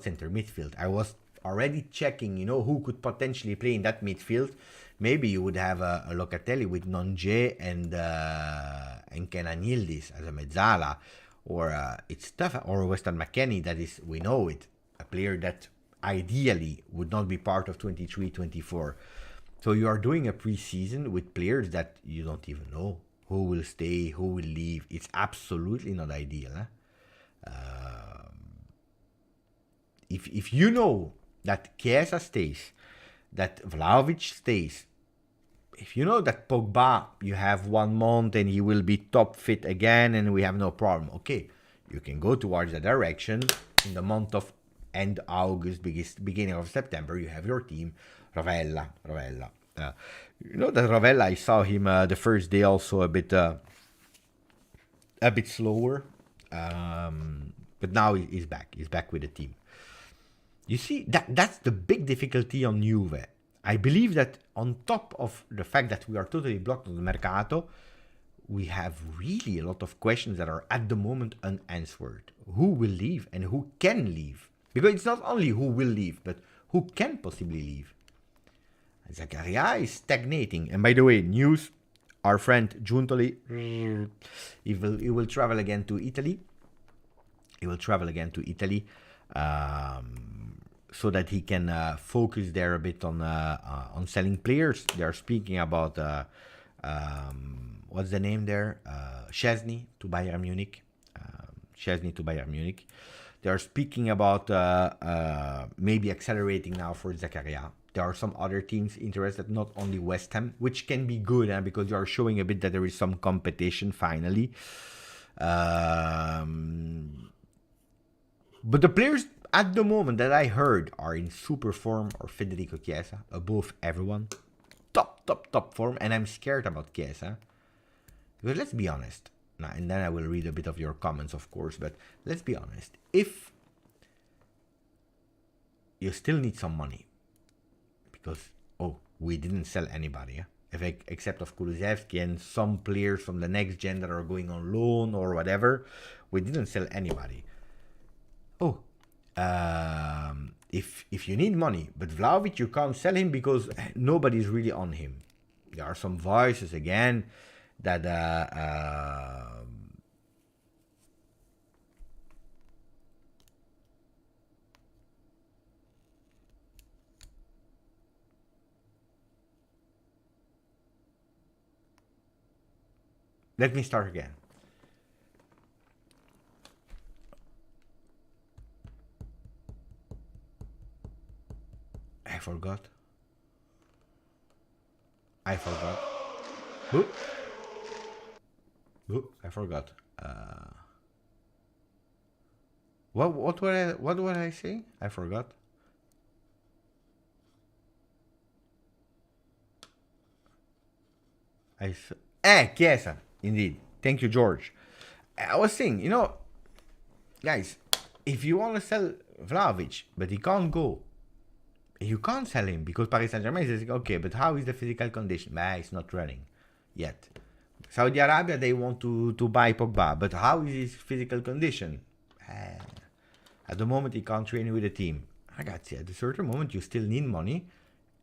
center midfield. I was already checking, who could potentially play in that midfield. Maybe you would have a Locatelli with Nonje and Kenan Yildiz as a mezzala, or it's tough, or Weston McKennie. That is, we know it, a player that ideally would not be part of 23-24. So you are doing a preseason with players that you don't even know who will stay, who will leave. It's absolutely not ideal. if you know that Chiesa stays, that Vlahovic stays, if you know that Pogba, you have 1 month and he will be top fit again and we have no problem, okay, you can go towards that direction. In the month of end August, beginning of September, you have your team, Rovella. You know that Rovella, I saw him the first day also a bit slower, but now he's back. He's back with the team. You see, that's the big difficulty on Juve. I believe that on top of the fact that we are totally blocked on the Mercato, we have really a lot of questions that are at the moment unanswered. Who will leave and who can leave? Because it's not only who will leave, but who can possibly leave. Zakaria is stagnating. And by the way, news, our friend Giuntoli, he will travel again to Italy. So that he can focus there a bit on selling players. They are speaking about what's the name there? Szczesny to Bayern Munich. They are speaking about maybe accelerating now for Zakaria. There are some other teams interested, not only West Ham, which can be good because you are showing a bit that there is some competition finally. But the players at the moment that I heard are in super form or Federico Chiesa, above everyone. Top form. And I'm scared about Chiesa. Because let's be honest. Now, and then I will read a bit of your comments, of course. But let's be honest. If you still need some money. Because, we didn't sell anybody. Except of Kulusevski and some players from the next gen that are going on loan or whatever. We didn't sell anybody. If you need money, but Vlahovic, you can't sell him because nobody's really on him. There are some voices again that let me start again. I forgot. Oop, I forgot. What would I say? I forgot. Chiesa, indeed. Thank you, George. I was saying, guys, if you want to sell Vlahovic, but he can't go, you can't sell him because Paris Saint-Germain says, okay, but how is the physical condition? It's not running yet. Saudi Arabia, they want to buy Pogba, but how is his physical condition? At the moment, he can't train with the team. Ragazzi, at a certain moment, you still need money.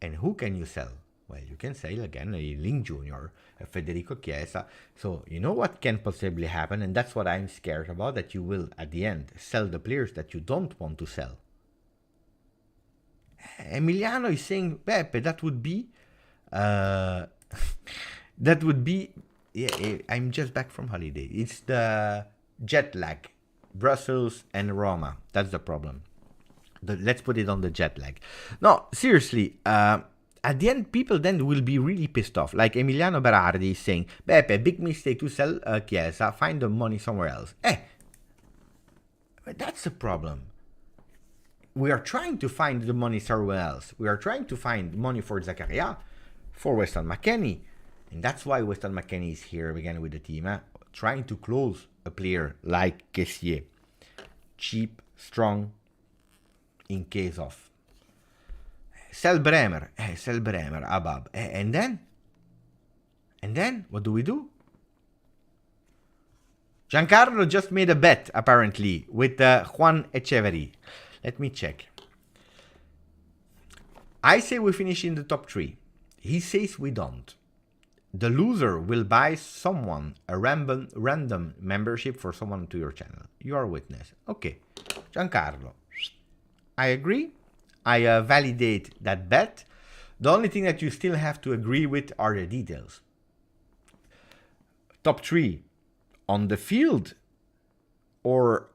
And who can you sell? Well, you can sell again a Link Jr., a Federico Chiesa. So, you know what can possibly happen? And that's what I'm scared about, that you will, at the end, sell the players that you don't want to sell. Emiliano is saying, Pepe, that would be, I'm just back from holiday. It's the jet lag, Brussels and Roma. That's the problem. Let's put it on the jet lag. No, seriously, at the end, people then will be really pissed off. Like Emiliano Berardi is saying, Pepe, big mistake to sell Chiesa, find the money somewhere else. But that's the problem. We are trying to find the money somewhere else. We are trying to find money for Zakaria, for Weston McKennie. And that's why Weston McKennie is here again with the team. Trying to close a player like Kessié. Cheap, strong, in case of. Sell Bremer, Abab. And then, what do we do? Giancarlo just made a bet, apparently, with Juan Echeverri. Let me check. I say we finish in the top 3. He says we don't. The loser will buy someone a random membership for someone to your channel. You are witness. Okay. Giancarlo. I agree. I validate that bet. The only thing that you still have to agree with are the details. Top 3 on the field or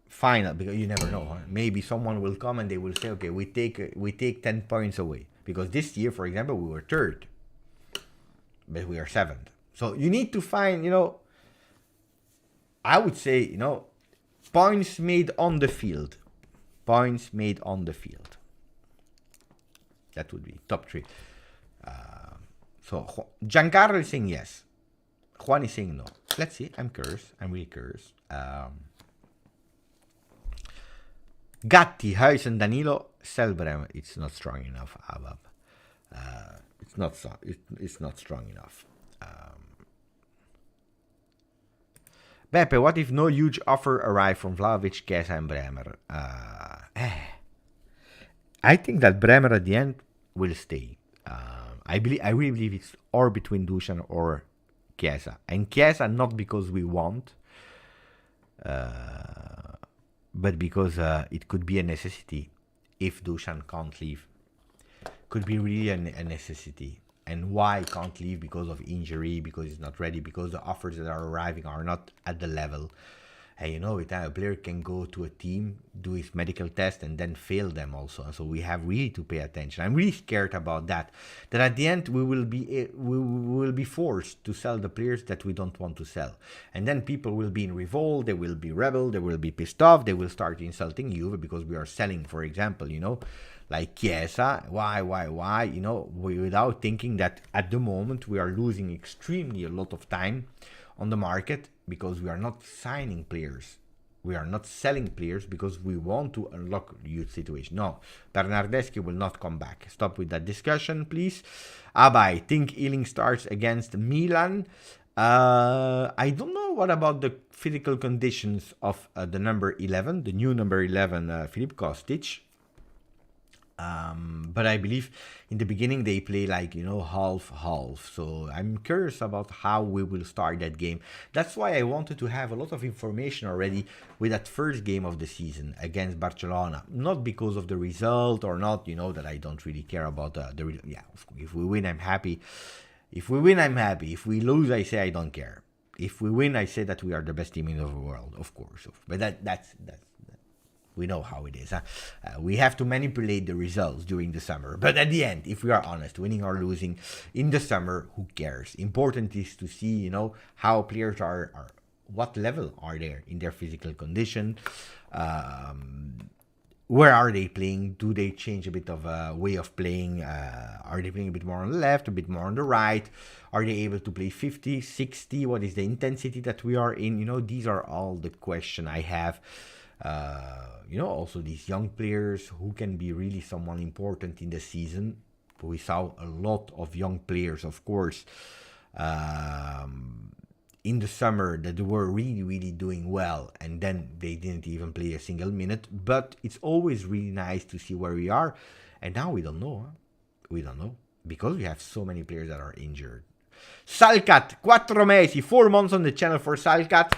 final, because you never know. Huh? Maybe someone will come and they will say, okay, we take 10 points away, because this year, for example, we were third, but we are seventh. So you need to find, I would say, points made on the field. Points made on the field. That would be top three. So Giancarlo is saying yes. Juan is saying no. Let's see. I'm cursed. I'm really cursed. Gatti, Huijsen, Danilo, sell Bremer. It's not strong enough, Abab. It's not strong enough. Beppe, what if no huge offer arrived from Vlahovic, Kessie, and Bremer? I think that Bremer at the end will stay. I really believe it's or between Dusan or Kessie. And Kessie not because we want, but because it could be a necessity if Dusan can't leave. Could be really a necessity. And why can't leave? Because of injury, because he's not ready, because the offers that are arriving are not at the level. And a player can go to a team, do his medical test, and then fail them also. So we have really to pay attention. I'm really scared about that. That at the end we will be forced to sell the players that we don't want to sell, and then people will be in revolt. They will be rebel. They will be pissed off. They will start insulting Juve because we are selling, for example, like Chiesa. Why? Without thinking that at the moment we are losing extremely a lot of time on the market, because we are not signing players. We are not selling players because we want to unlock the youth situation. No, Bernardeschi will not come back. Stop with that discussion, please. Abai, think Ealing starts against Milan. I don't know what about the physical conditions of the number 11, the new number 11, Filip Kostic. But I believe in the beginning they play like, half. So I'm curious about how we will start that game. That's why I wanted to have a lot of information already with that first game of the season against Barcelona. Not because of the result or not, that I don't really care about the result. Yeah, if we win, I'm happy. If we win, I'm happy. If we lose, I say I don't care. If we win, I say that we are the best team in the world, of course. But that's we know how it is. Huh? We have to manipulate the results during the summer. But at the end, if we are honest, winning or losing in the summer, who cares? Important is to see, how players are what level are they in their physical condition. Where are they playing? Do they change a bit of a way of playing? Are they playing a bit more on the left, a bit more on the right? Are they able to play 50, 60? What is the intensity that we are in? These are all the questions I have. Also these young players who can be really someone important in the season. We saw a lot of young players, of course, in the summer that were really, really doing well, and then they didn't even play a single minute. But it's always really nice to see where we are, and now we don't know. We don't know because we have so many players that are injured. Salcat, 4 mesi, 4 months on the channel for Salcat.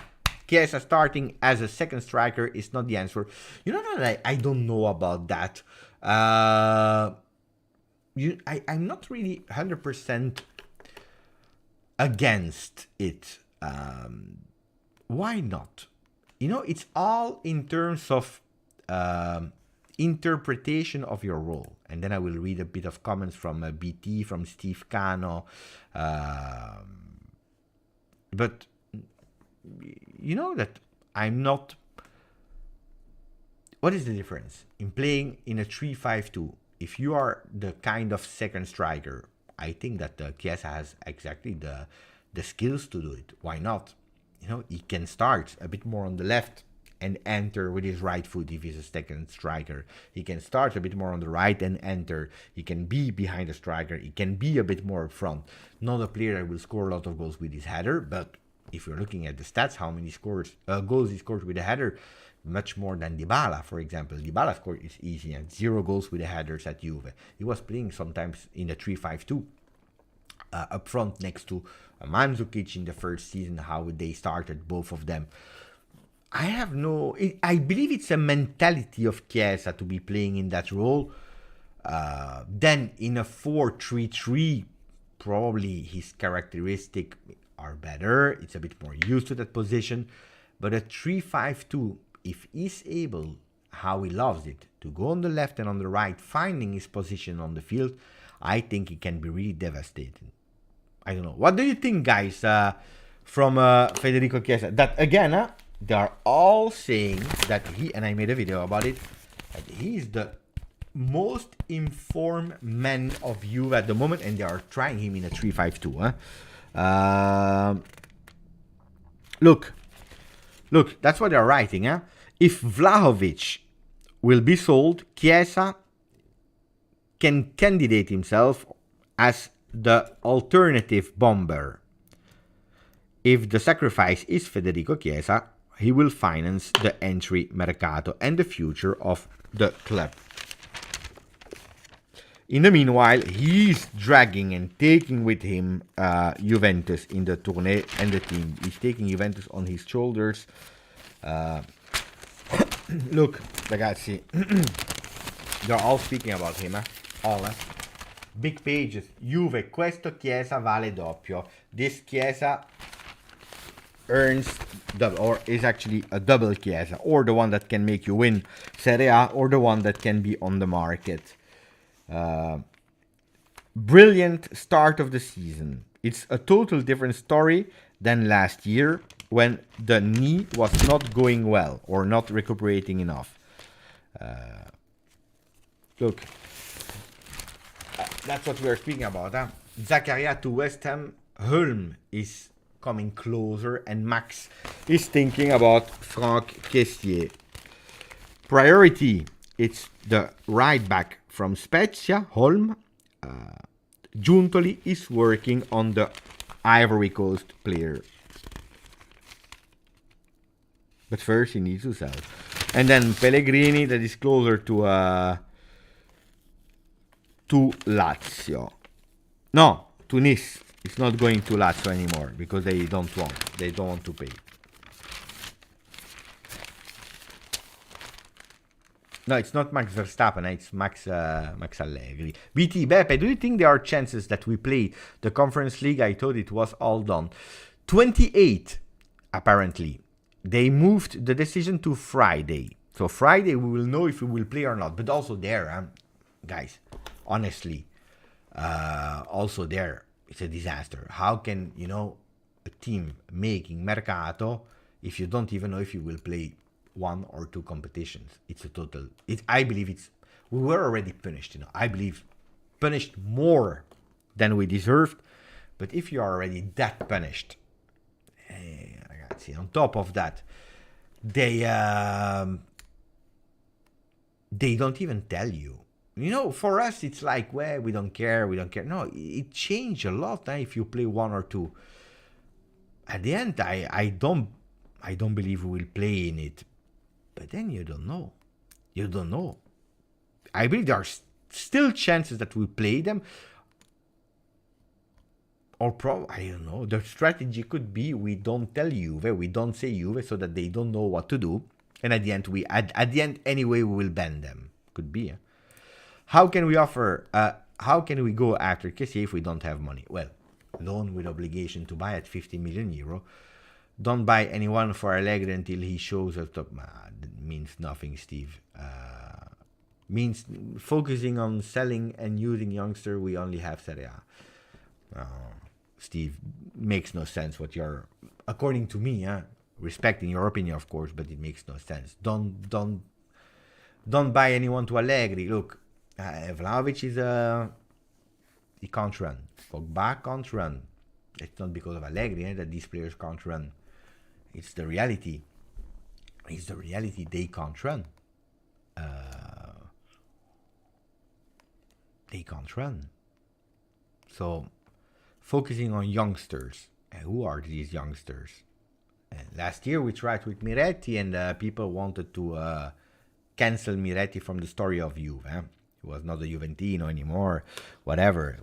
Chiesa starting as a second striker is not the answer. I don't know about that. I'm not really 100% against it. Why not? It's all in terms of interpretation of your role. And then I will read a bit of comments from BT, from Steve Cano. But that I'm not. What is the difference in playing in a 3-5-2? If you are the kind of second striker, I think that Chiesa has exactly the skills to do it. Why not? He can start a bit more on the left and enter with his right foot if he's a second striker. He can start a bit more on the right and enter. He can be behind the striker. He can be a bit more up front. Not a player that will score a lot of goals with his header, but if you're looking at the stats, how many goals he scored with a header, much more than Dybala, for example. Dybala scored is easy and 0 goals with the headers at Juve. He was playing sometimes in a 3-5-2 up front next to Mandzukic in the first season, how they started, both of them. I believe it's a mentality of Chiesa to be playing in that role. Then in a 4-3-3, probably his characteristic are better. It's a bit more used to that position. But a 3-5-2, if he's able, how he loves it, to go on the left and on the right, finding his position on the field, I think it can be really devastating. I don't know. What do you think, guys, from Federico Chiesa? That, again, they are all saying that he, and I made a video about it, that he's the most informed man of Juve at the moment, and they are trying him in a 3-5-2. Look, that's what they're writing. If Vlahovic will be sold, Chiesa can candidate himself as the alternative bomber. If the sacrifice is Federico Chiesa, he will finance the entry mercato and the future of the club. In the meanwhile, he's dragging and taking with him Juventus in the tournée and the team. He's taking Juventus on his shoulders. Look, ragazzi, they're all speaking about him, all. Big pages. Juve, questo Chiesa vale doppio. This Chiesa earns double, or is actually a double Chiesa, or the one that can make you win Serie A, or the one that can be on the market. Brilliant start of the season. It's a total different story than last year when the knee was not going well or not recuperating enough. Look, that's what we're speaking about. Zakaria to West Ham. Hulm is coming closer, and Max is thinking about Franck Kessié. Priority, it's the right back from Spezia, Holm. Giuntoli is working on the Ivory Coast player. But first he needs to sell. And then Pellegrini, that is closer to Lazio. No, to Nice. It's not going to Lazio anymore because they don't want to pay. No, it's not Max Verstappen, it's Max Allegri. BT, Beppe, do you think there are chances that we play the Conference League? I thought it was all done. 28, apparently. They moved the decision to Friday. So Friday we will know if we will play or not. But also there, guys, honestly, also there, it's a disaster. How can, a team making Mercato if you don't even know if you will play one or two competitions? It's a total, I believe we were already punished, I believe punished more than we deserved. But if you are already that punished, ragazzi, on top of that, they don't even tell you. For us, it's like, well, we don't care. No, it changed a lot if you play one or two. At the end, I don't believe we will play in it. But then you don't know. I believe there are still chances that we play them. Or I don't know. The strategy could be we don't tell Juve, we don't say Juve, so that they don't know what to do. And at the end, anyway, we will ban them. Could be. How can we go after Kessié if we don't have money? Well, loan with obligation to buy at 50 million euro. Don't buy anyone for Allegri until he shows us top. That means nothing, Steve. Means focusing on selling and using youngster. We only have Serie A. Steve, makes no sense what you're, according to me, respecting your opinion, of course, but it makes no sense. Don't buy anyone to Allegri. Look, Vlahovic he can't run. Pogba can't run. It's not because of Allegri that these players can't run. It's the reality. They can't run. They can't run. So, focusing on youngsters. Who are these youngsters? Last year we tried with Miretti, and people wanted to cancel Miretti from the story of Juve. He was not a Juventino anymore, whatever.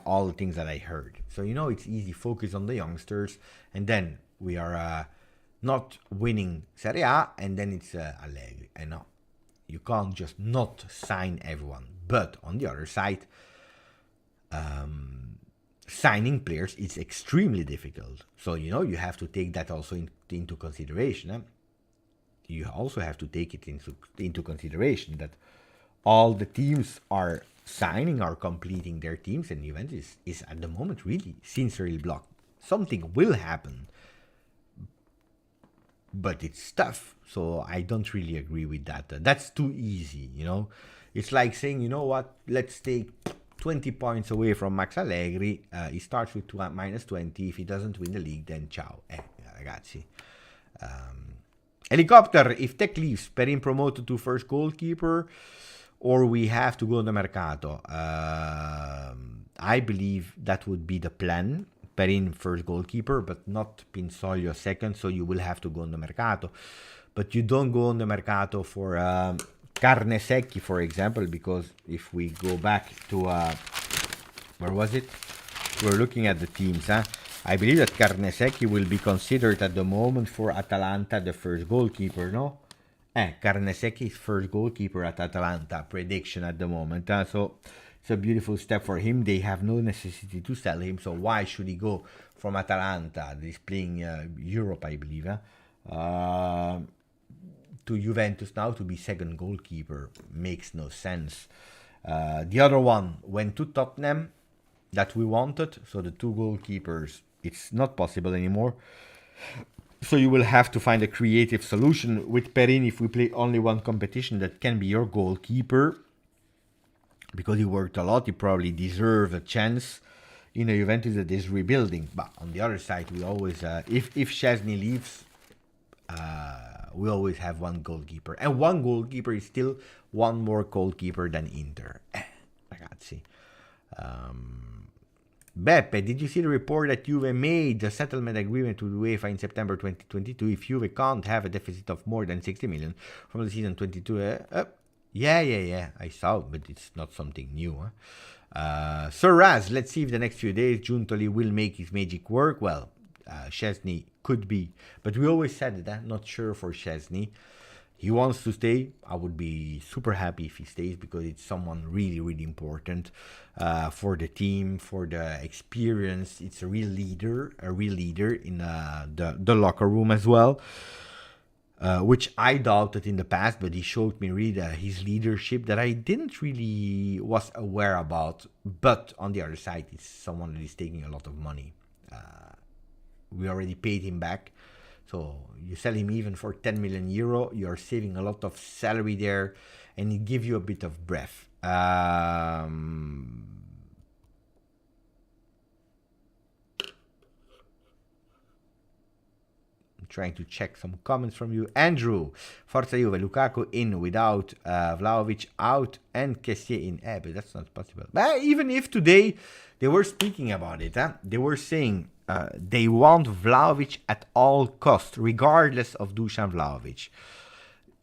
All the things that I heard. So, it's easy. Focus on the youngsters, and then we are not winning Serie A, and then it's Allegri. I know. You can't just not sign everyone. But on the other side, signing players is extremely difficult. So, you have to take that also into consideration. you also have to take it into consideration that all the teams are signing or completing their teams, and Juventus is at the moment really sincerely blocked. Something will happen, but it's tough. So I don't really agree with that. That's too easy, you know. It's like saying, you know what, let's take 20 points away from Max Allegri. He starts with minus 20. If he doesn't win the league, then ciao. Ragazzi. Helicopter, if Tech leaves, Perin promoted to first goalkeeper, or we have to go on the Mercato. I believe that would be the plan. Perin first goalkeeper, but not Pinsoglio second, so you will have to go on the Mercato. But you don't go on the Mercato for Carne Secchi, for example, because if we go back to, where was it? We're looking at the teams, huh? I believe that Carne Secchi will be considered at the moment for Atalanta the first goalkeeper, no? Carne Secchi is first goalkeeper at Atalanta, prediction at the moment. So it's a beautiful step for him. They have no necessity to sell him, so why should he go from Atalanta? He's playing Europe, I believe, to Juventus now to be second goalkeeper. Makes no sense. The other one went to Tottenham that we wanted, so the two goalkeepers, it's not possible anymore. So you will have to find a creative solution with Perin. If we play only one competition, that can be your goalkeeper, because he worked a lot. He probably deserves a chance in a Juventus that is rebuilding. But on the other side, we always, if Szczesny leaves, we always have one goalkeeper. And one goalkeeper is still one more goalkeeper than Inter. Ragazzi. Beppe, did you see the report that Juve made the settlement agreement with UEFA in September 2022 if Juve can't have a deficit of more than 60 million from the season 22? Yeah, I saw, but it's not something new. Sir Raz, let's see if the next few days Giuntoli will make his magic work. Well, Szczesny could be, but we always said that, not sure for Szczesny. He wants to stay. I would be super happy if he stays, because it's someone really, really important for the team, for the experience. It's a real leader in the locker room as well, which I doubted in the past, but he showed me really his leadership that I didn't really was aware about. But on the other side, it's someone that is taking a lot of money. We already paid him back. So you sell him even for 10 million euro, you're saving a lot of salary there, and it gives you a bit of breath. I'm trying to check some comments from you. Andrew, Forza Juve, Lukaku in without Vlahovic out and Kessié in. But that's not possible. But even if today they were speaking about it, they were saying they want Vlahovic at all costs, regardless of Dusan Vlahovic.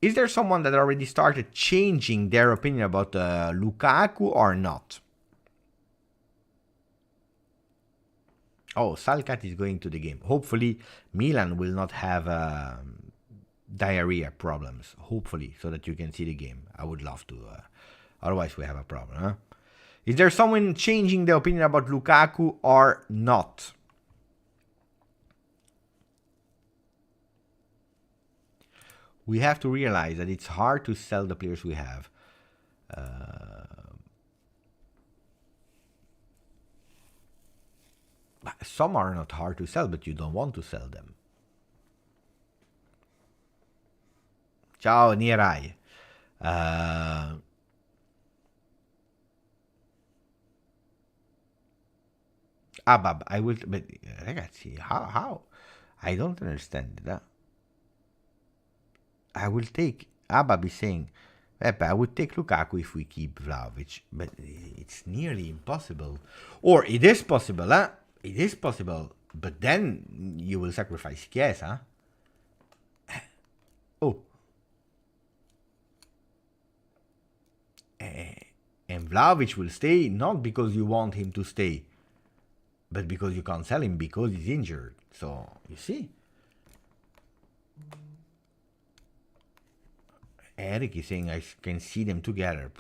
Is there someone that already started changing their opinion about Lukaku or not? Oh, Salcat is going to the game. Hopefully, Milan will not have diarrhea problems. Hopefully, so that you can see the game. I would love to. Otherwise, we have a problem, huh? Is there someone changing their opinion about Lukaku or not? We have to realize that it's hard to sell the players we have. Some are not hard to sell, but you don't want to sell them. Ciao, Nierai. Abab, I will, but ragazzi, how? I don't understand that. I will take, Abab is saying, I would take Lukaku if we keep Vlahovic, but it's nearly impossible. Or it is possible, huh? It is possible, but then you will sacrifice Chiesa. Oh. And Vlahovic will stay, not because you want him to stay, but because you can't sell him because he's injured. So, you see. Eric is saying I can see them together.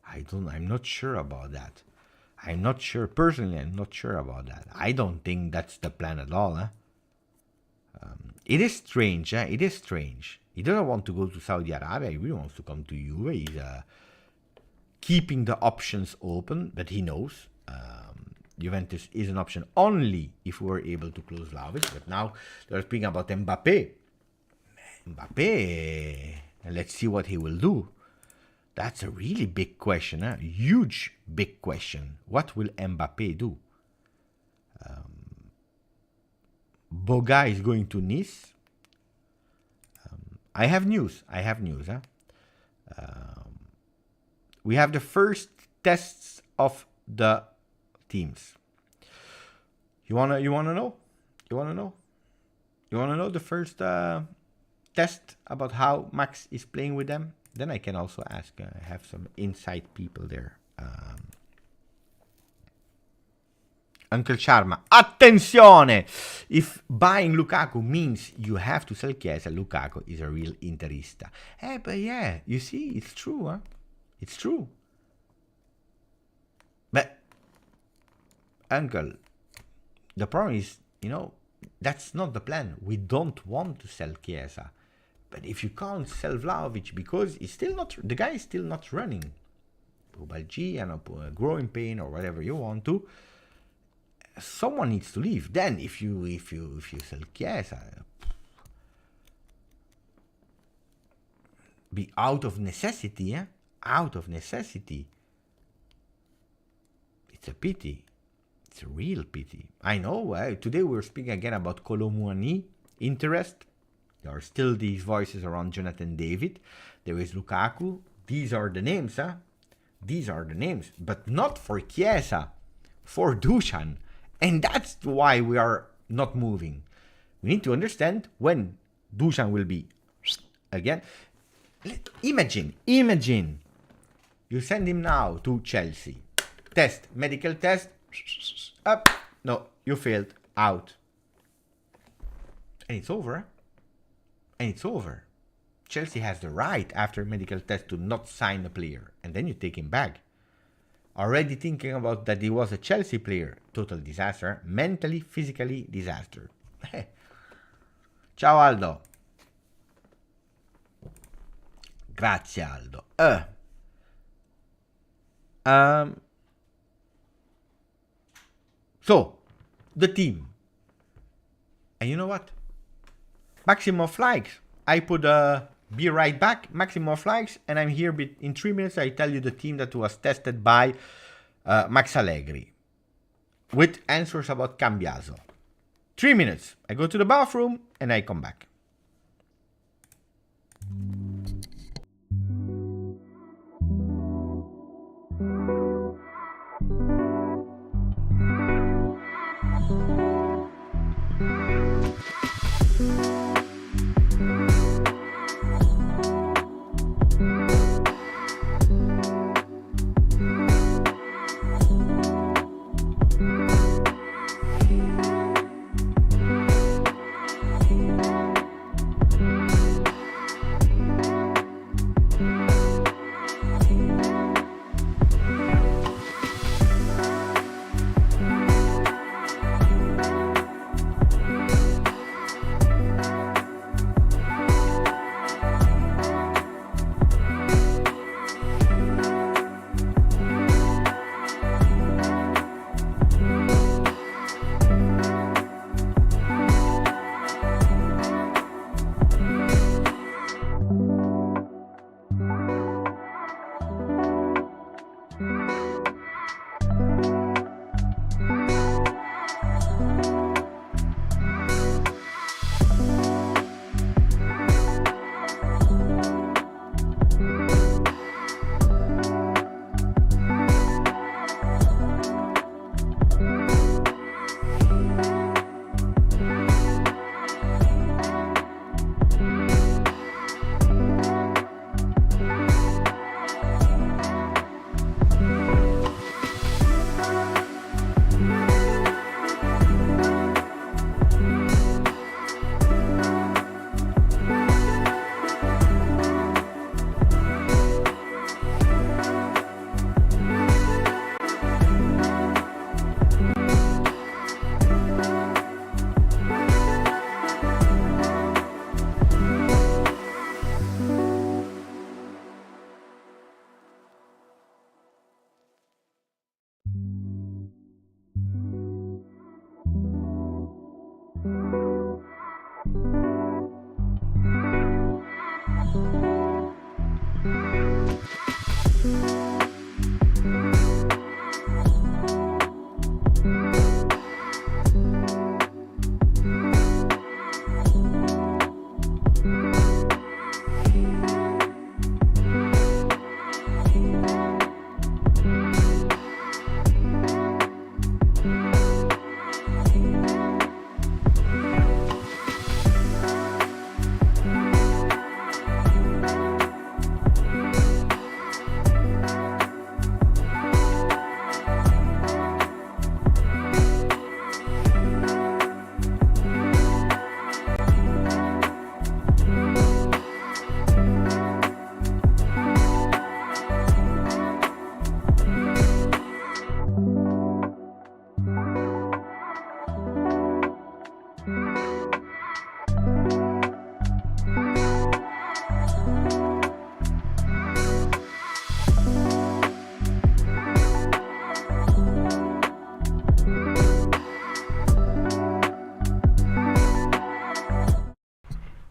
I'm not sure about that. I'm not sure. Personally, I'm not sure about that. I don't think that's the plan at all. It is strange, it is strange. He doesn't want to go to Saudi Arabia. He really wants to come to Juve. He's keeping the options open, but he knows Juventus is an option only if we were able to close Vlahovic. But now they're speaking about Mbappé. Mbappé, let's see what he will do. That's a really big question, huge big question. What will Mbappé do? Boga is going to Nice. I have news. We have the first tests of the teams. You wanna know? You wanna know the first test about how Max is playing with them? Then I can also ask. I have some inside people there. Uncle Sharma, attenzione! If buying Lukaku means you have to sell Chiesa, Lukaku is a real Interista. But yeah, you see, it's true, huh? It's true. But, Uncle, the problem is, that's not the plan. We don't want to sell Chiesa. But if you can't sell Vlahovic because the guy is still not running, pubalgia and growing pain or whatever you want to, someone needs to leave. Then if you sell Chiesa, be out of necessity, out of necessity. It's a pity. It's a real pity. I know. Today we're speaking again about Colomouani interest. There are still these voices around Jonathan David. There is Lukaku. These are the names, These are the names, but not for Chiesa, for Dusan. And that's why we are not moving. We need to understand when Dusan will be again. Imagine. You send him now to Chelsea. Test, medical test. Up. No, you failed. Out. And it's over. Chelsea has the right after medical test to not sign a player. And then you take him back. Already thinking about that he was a Chelsea player. Total disaster. Mentally, physically disaster. Ciao Aldo. Grazie Aldo. So, the team. And you know what? Maximum of likes. I put be right back, maximum of likes, and I'm here in 3 minutes. I tell you the team that was tested by Max Allegri with answers about Cambiaso. 3 minutes. I go to the bathroom and I come back.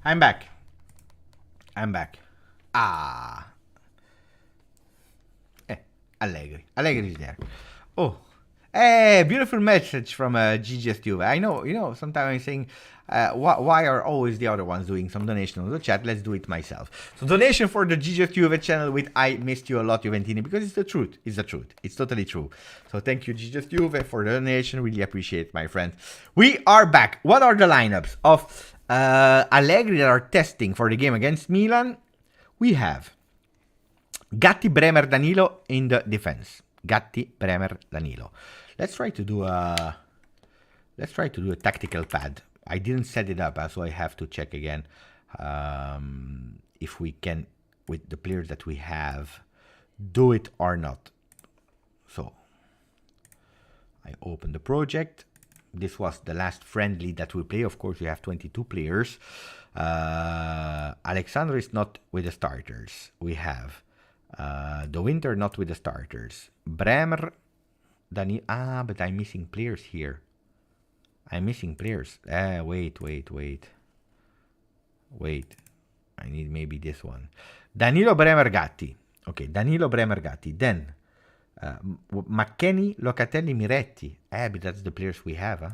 I'm back. I'm back. Ah. Allegri. Allegri is there. Oh. Hey, beautiful message from GJustjuve. I know, sometimes I'm saying, why are always the other ones doing some donation on the chat? Let's do it myself. So donation for the GJustjuve channel with I missed you a lot, Juventini, because it's the truth. It's the truth. It's totally true. So thank you, GJustjuve, for the donation. Really appreciate it, my friend. We are back. What are the lineups of Allegri that are testing for the game against Milan? We have Gatti, Bremer, Danilo in the defense. Gatti, Bremer, Danilo. Let's try to do a tactical pad. I didn't set it up, so I have to check again if we can, with the players that we have, do it or not. So I open the project. This was the last friendly that we play. Of course, we have 22 players. Alexander is not with the starters. We have the Winter not with the starters. Bremer, Dani. But I'm missing players here. I'm missing players. Wait. I need maybe this one. Danilo, Bremer, Gatti. Okay, Danilo, Bremer, Gatti. Then McKennie, Locatelli, Miretti. But that's the players we have. Huh?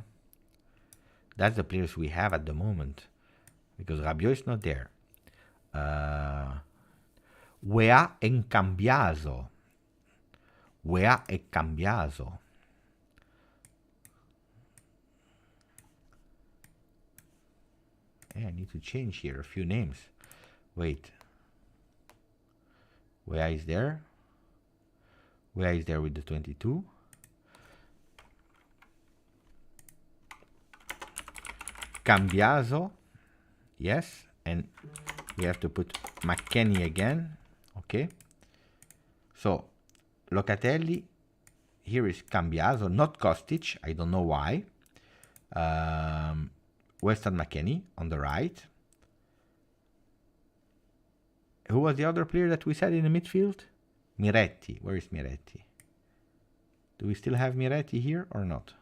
That's the players we have at the moment. Because Rabiot is not there. Weah and Cambiaso. Weah e Cambiaso. I need to change here a few names. Wait. Weah is there. Weah is there with the 22. Cambiaso. Yes. And we have to put McKennie again. Okay. So, Locatelli. Here is Cambiaso, not Kostic. I don't know why. Weston McKennie on the right. Who was the other player that we said in the midfield? Miretti. Where is Miretti? Do we still have Miretti here or not?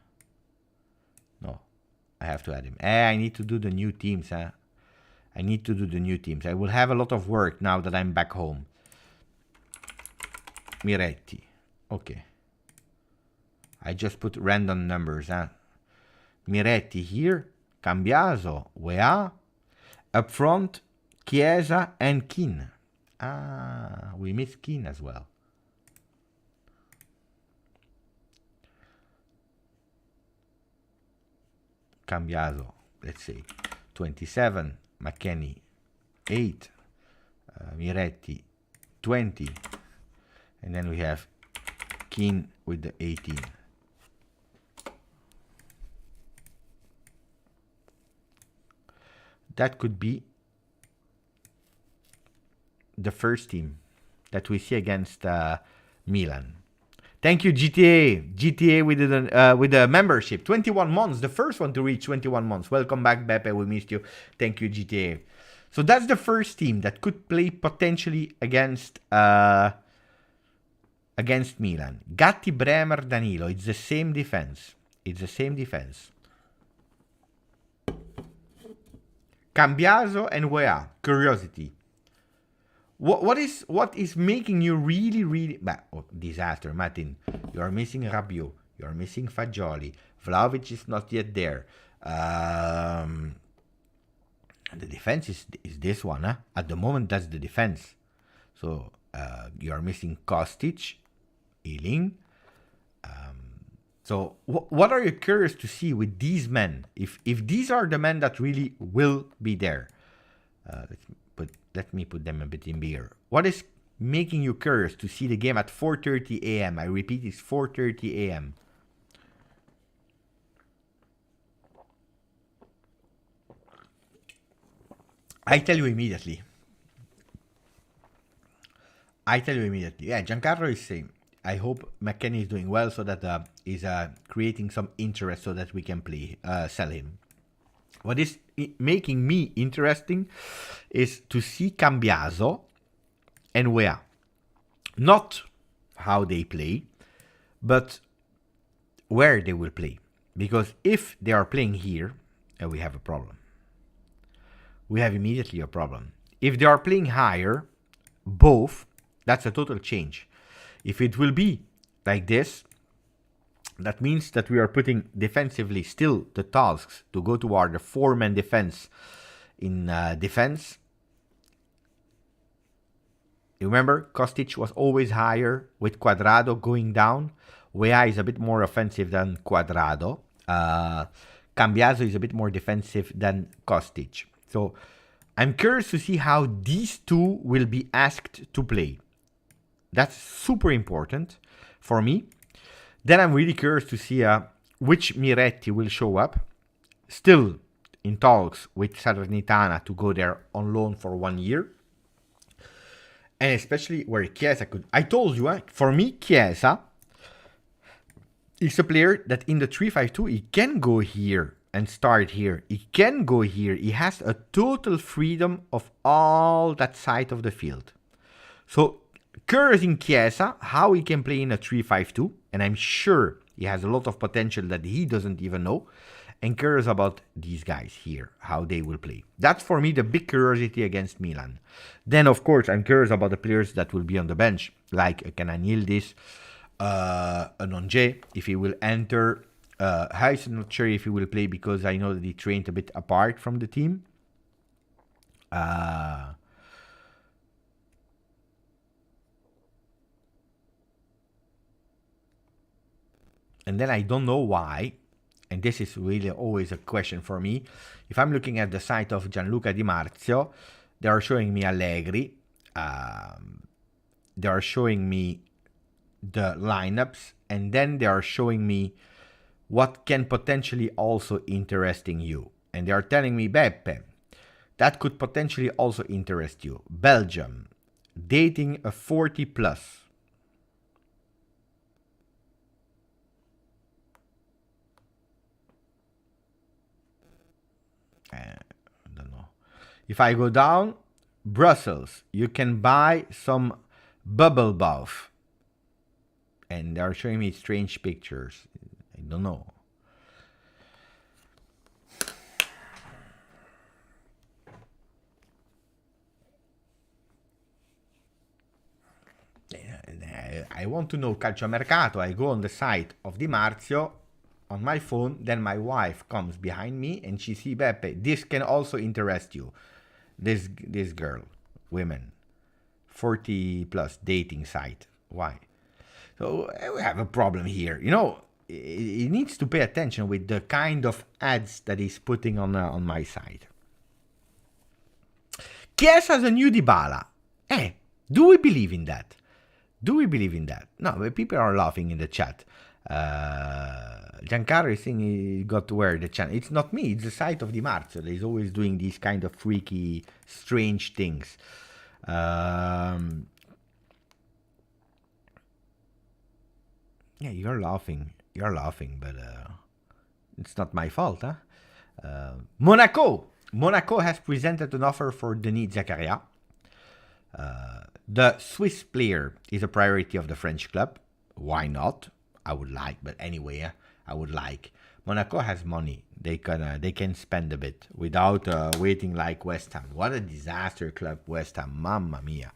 No. I have to add him. I need to do the new teams. I need to do the new teams. I will have a lot of work now that I'm back home. Miretti. Okay. I just put random numbers. Miretti here. Cambiaso. Weah. Up front, Chiesa and Keane. We miss Keane as well. Cambiaso, let's say 27. McKennie 8. Miretti 20. And then we have Keane with the 18. That could be the first team that we see against Milan. Thank you, GTA. GTA with the membership. 21 months. The first one to reach 21 months. Welcome back, Beppe. We missed you. Thank you, GTA. So that's the first team that could play potentially against Milan. Gatti, Bremer, Danilo. It's the same defense. It's the same defense. Cambiaso and Weah. Curiosity. What is making you really disaster, Martin? You are missing Rabiot. You are missing Fagioli. Vlahovic is not yet there. The defense is this one. Huh? At the moment, that's the defense. So you are missing Kostic, Ealing. So what are you curious to see with these men? If these are the men that really will be there, let me put them a bit in bigger. What is making you curious to see the game at 4:30 a.m.? I repeat, it's 4:30 a.m. I tell you immediately. Yeah, Giancarlo is saying, I hope McKennie is doing well so that he's creating some interest so that we can sell him. What is making me interesting is to see Cambiaso and Weah. Not how they play, but where they will play. Because if they are playing here, we have a problem. we have immediately a problem. If they are playing higher, both, that's a total change. If it will be like this, that means that we are putting defensively still the tasks to go toward the four-man defense in defense. You remember, Kostic was always higher with Cuadrado going down. Weah is a bit more offensive than Cuadrado. Cambiaso is a bit more defensive than Kostic. So I'm curious to see how these two will be asked to play. That's super important for me. Then I'm really curious to see which Miretti will show up. Still in talks with Salernitana to go there on loan for 1 year. And especially where Chiesa could... I told you, for me, Chiesa is a player that in the 3-5-2, he can go here and start here. He can go here. He has a total freedom of all that side of the field. So, curious in Chiesa, how he can play in a 3-5-2. And I'm sure he has a lot of potential that he doesn't even know. And curious about these guys here, how they will play. That's for me the big curiosity against Milan. Then, of course, I'm curious about the players that will be on the bench, like Kenan Yildiz, Onje, if he will enter. Huijs, I'm not sure if he will play because I know that he trained a bit apart from the team. And then I don't know why, and this is really always a question for me. If I'm looking at the site of Gianluca Di Marzio, they are showing me Allegri. They are showing me the lineups, and then they are showing me what can potentially also interesting you. And they are telling me, Beppe, that could potentially also interest you. Belgium, dating a 40 plus. I don't know. If I go down, Brussels, you can buy some bubble bath. And they are showing me strange pictures. I don't know. I want to know Calcio Mercato. I go on the site of Di Marzio on my phone. Then my wife comes behind me and she sees, Beppe, this can also interest you. This girl, women, 40 plus dating site. Why? So we have a problem here. You know, he needs to pay attention with the kind of ads that he's putting on my side. Chiesa as a new Dybala. Do we believe in that? Do we believe in that? No, but people are laughing in the chat. Giancarlo is saying he got to wear the channel. It's not me, it's the site of Di Marzio. He's always doing these kind of freaky, strange things. Yeah, you're laughing. You're laughing, but it's not my fault, huh? Monaco. Monaco has presented an offer for Denis Zakaria. The Swiss player is a priority of the French club. Why not? I would like, but anyway, I would like. Monaco has money. They can spend a bit without waiting like West Ham. What a disaster club, West Ham. Mamma mia.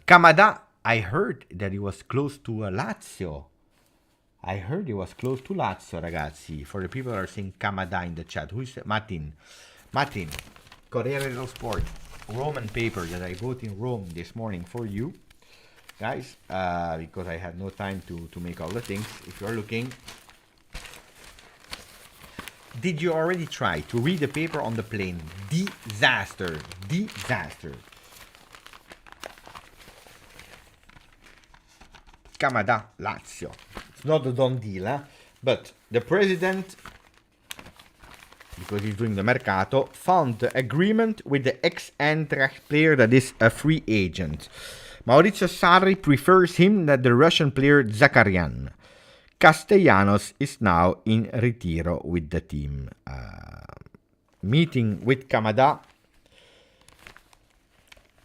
Kamada, I heard that he was close to Lazio. I heard he was close to Lazio, ragazzi. For the people that are saying Kamada in the chat. Who is Martin? Martin, Corriere dello Sport. Roman paper that I bought in Rome this morning for you. Guys, because I had no time to make all the things. If you're looking, did you already try to read the paper on the plane? Disaster. Disaster. Kamada, Lazio. It's not a done deal, huh? But the president, because he's doing the Mercato, found the agreement with the ex-Eintracht player that is a free agent. Maurizio Sarri prefers him than the Russian player Zakarian. Castellanos is now in retiro with the team. Meeting with Kamada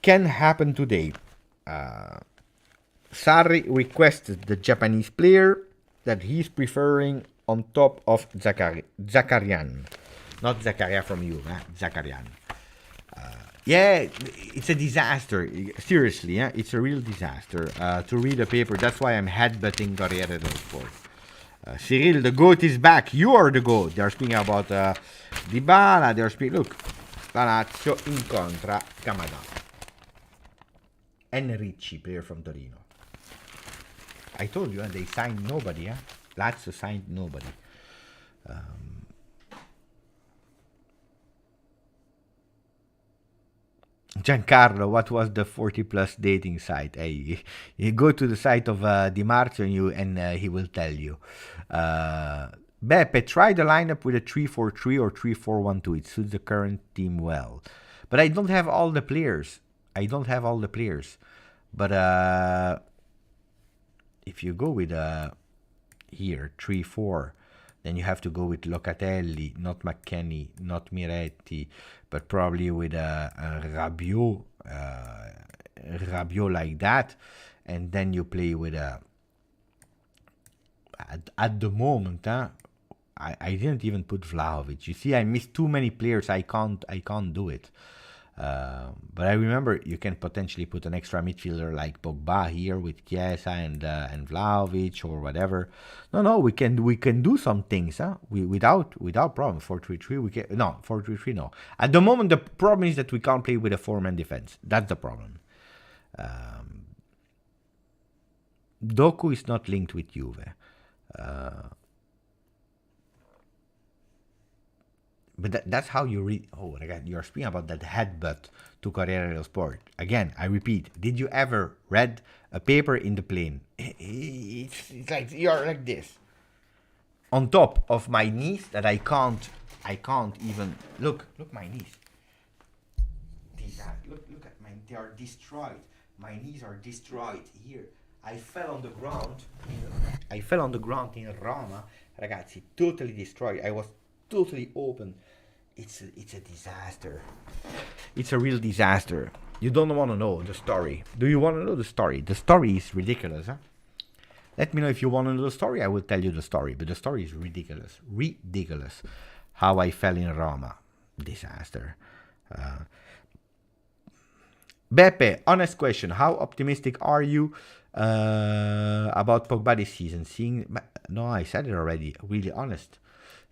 can happen today. Sarri requested the Japanese player that he's preferring on top of Zakarian. Not Zakaria from you, Zakarian. Yeah, it's a disaster. Seriously, yeah, it's a real disaster. To read a paper, that's why I'm headbutting Corriere dello Sport. Cyril, the GOAT is back. You are the GOAT. They're speaking about Dybala. They're speaking. Look, la Lazio incontra Kamada. And Ricci, player from Torino. I told you, they signed nobody. Lazio signed nobody. Giancarlo, what was the 40 plus dating site? Hey, you go to the site of Di Marzio and he will tell you. Beppe, try the lineup with a 3-4-3 or 3-4-1-2. It suits the current team well. But I don't have all the players. But if you go with here 3-4, then you have to go with Locatelli, not McKennie, not Miretti, but probably with Rabiot, Rabiot like that, and then you play with at the moment, I didn't even put Vlahovic. You see, I missed too many players. I can't do it. But I remember you can potentially put an extra midfielder like Pogba here with Chiesa and Vlahovic or whatever. No, we can do some things, without problem. 4-3-3 we can 4-3-3 no. At the moment the problem is that we can't play with a 4-man defense. That's the problem. Doku is not linked with Juve. But that's how you read. Oh my God, you're speaking about that headbutt to Corriere dello Sport. Again, I repeat, did you ever read a paper in the plane? It's like you're like this. On top of my knees that I can't even, look my knees. Look at mine, they are destroyed. My knees are destroyed here. I fell on the ground in Roma. Ragazzi, totally destroyed. I was totally open. It's a disaster. It's a real disaster. You don't want to know the story. Do you want to know the story? The story is ridiculous, Let me know if you want to know the story. I will tell you the story. But the story is ridiculous. Ridiculous. How I fell in Roma. Disaster. Beppe, honest question. How optimistic are you about Pogba this season? No, I said it already. Really honest.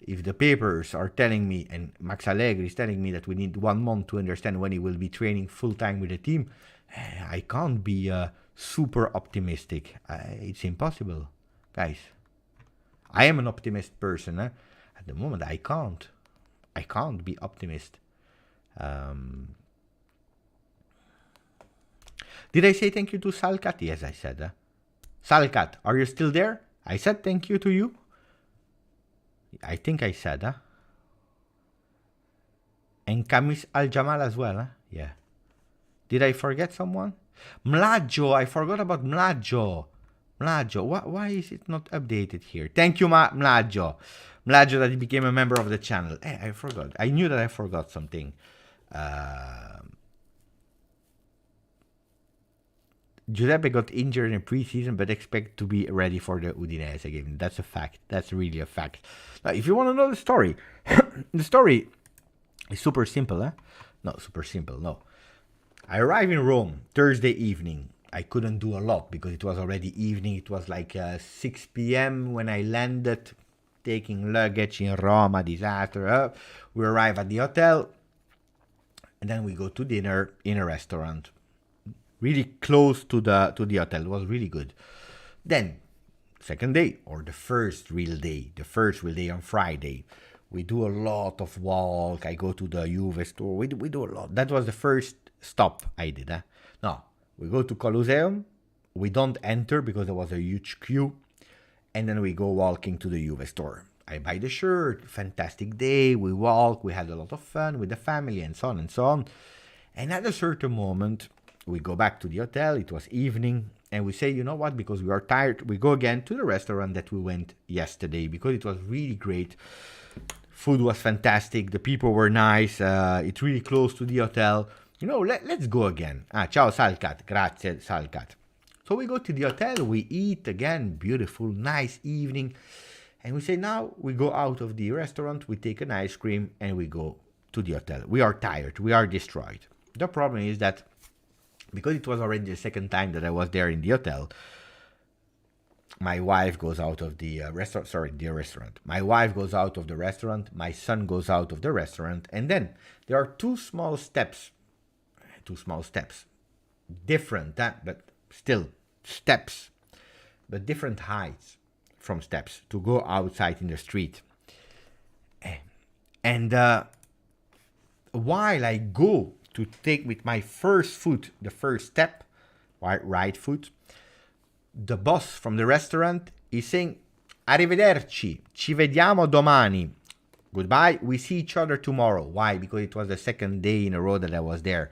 If the papers are telling me, and Max Allegri is telling me that we need 1 month to understand when he will be training full-time with the team, I can't be super optimistic. It's impossible, guys. I am an optimist person. At the moment, I can't be optimist. Did I say thank you to Salcat? Yes, I said. Salcat, are you still there? I said thank you to you. I think I said, And Kamis Al-Jamal as well, Yeah. Did I forget someone? Mlaggio, I forgot about Mlaggio. Why is it not updated here? Thank you, Mlaggio. Mlaggio that he became a member of the channel. I forgot. I knew that I forgot something. Giuseppe got injured in preseason, but expect to be ready for the Udinese game. That's a fact. That's really a fact. Now, if you want to know the story, the story is super simple, Not super simple, no. I arrived in Rome Thursday evening. I couldn't do a lot because it was already evening. It was like 6 p.m. when I landed, taking luggage in Roma, disaster. We arrive at the hotel, and then we go to dinner in a restaurant. Really close to the hotel. It was really good. Then, second day, or the first real day on Friday, we do a lot of walk. I go to the Juve store. We do a lot. That was the first stop I did. No, we go to Colosseum. We don't enter because there was a huge queue. And then we go walking to the Juve store. I buy the shirt. Fantastic day. We walk. We had a lot of fun with the family and so on and so on. And at a certain moment, we go back to the hotel. It was evening. And we say, you know what? Because we are tired, we go again to the restaurant that we went yesterday because it was really great. Food was fantastic. The people were nice. It's really close to the hotel. Let's go again. Ciao, Salcat. Grazie, Salcat. So we go to the hotel. We eat again. Beautiful, nice evening. And we say, now we go out of the restaurant. We take an ice cream and we go to the hotel. We are tired. We are destroyed. The problem is that because it was already the second time that I was there in the hotel, my wife goes out of the restaurant. Sorry, the restaurant. My wife goes out of the restaurant. My son goes out of the restaurant. And then there are two small steps. Different, but still steps. But different heights from steps to go outside in the street. And while I go to take with my first foot, the first step, right foot, the boss from the restaurant is saying, Arrivederci, ci vediamo domani. Goodbye, we see each other tomorrow. Why? Because it was the second day in a row that I was there.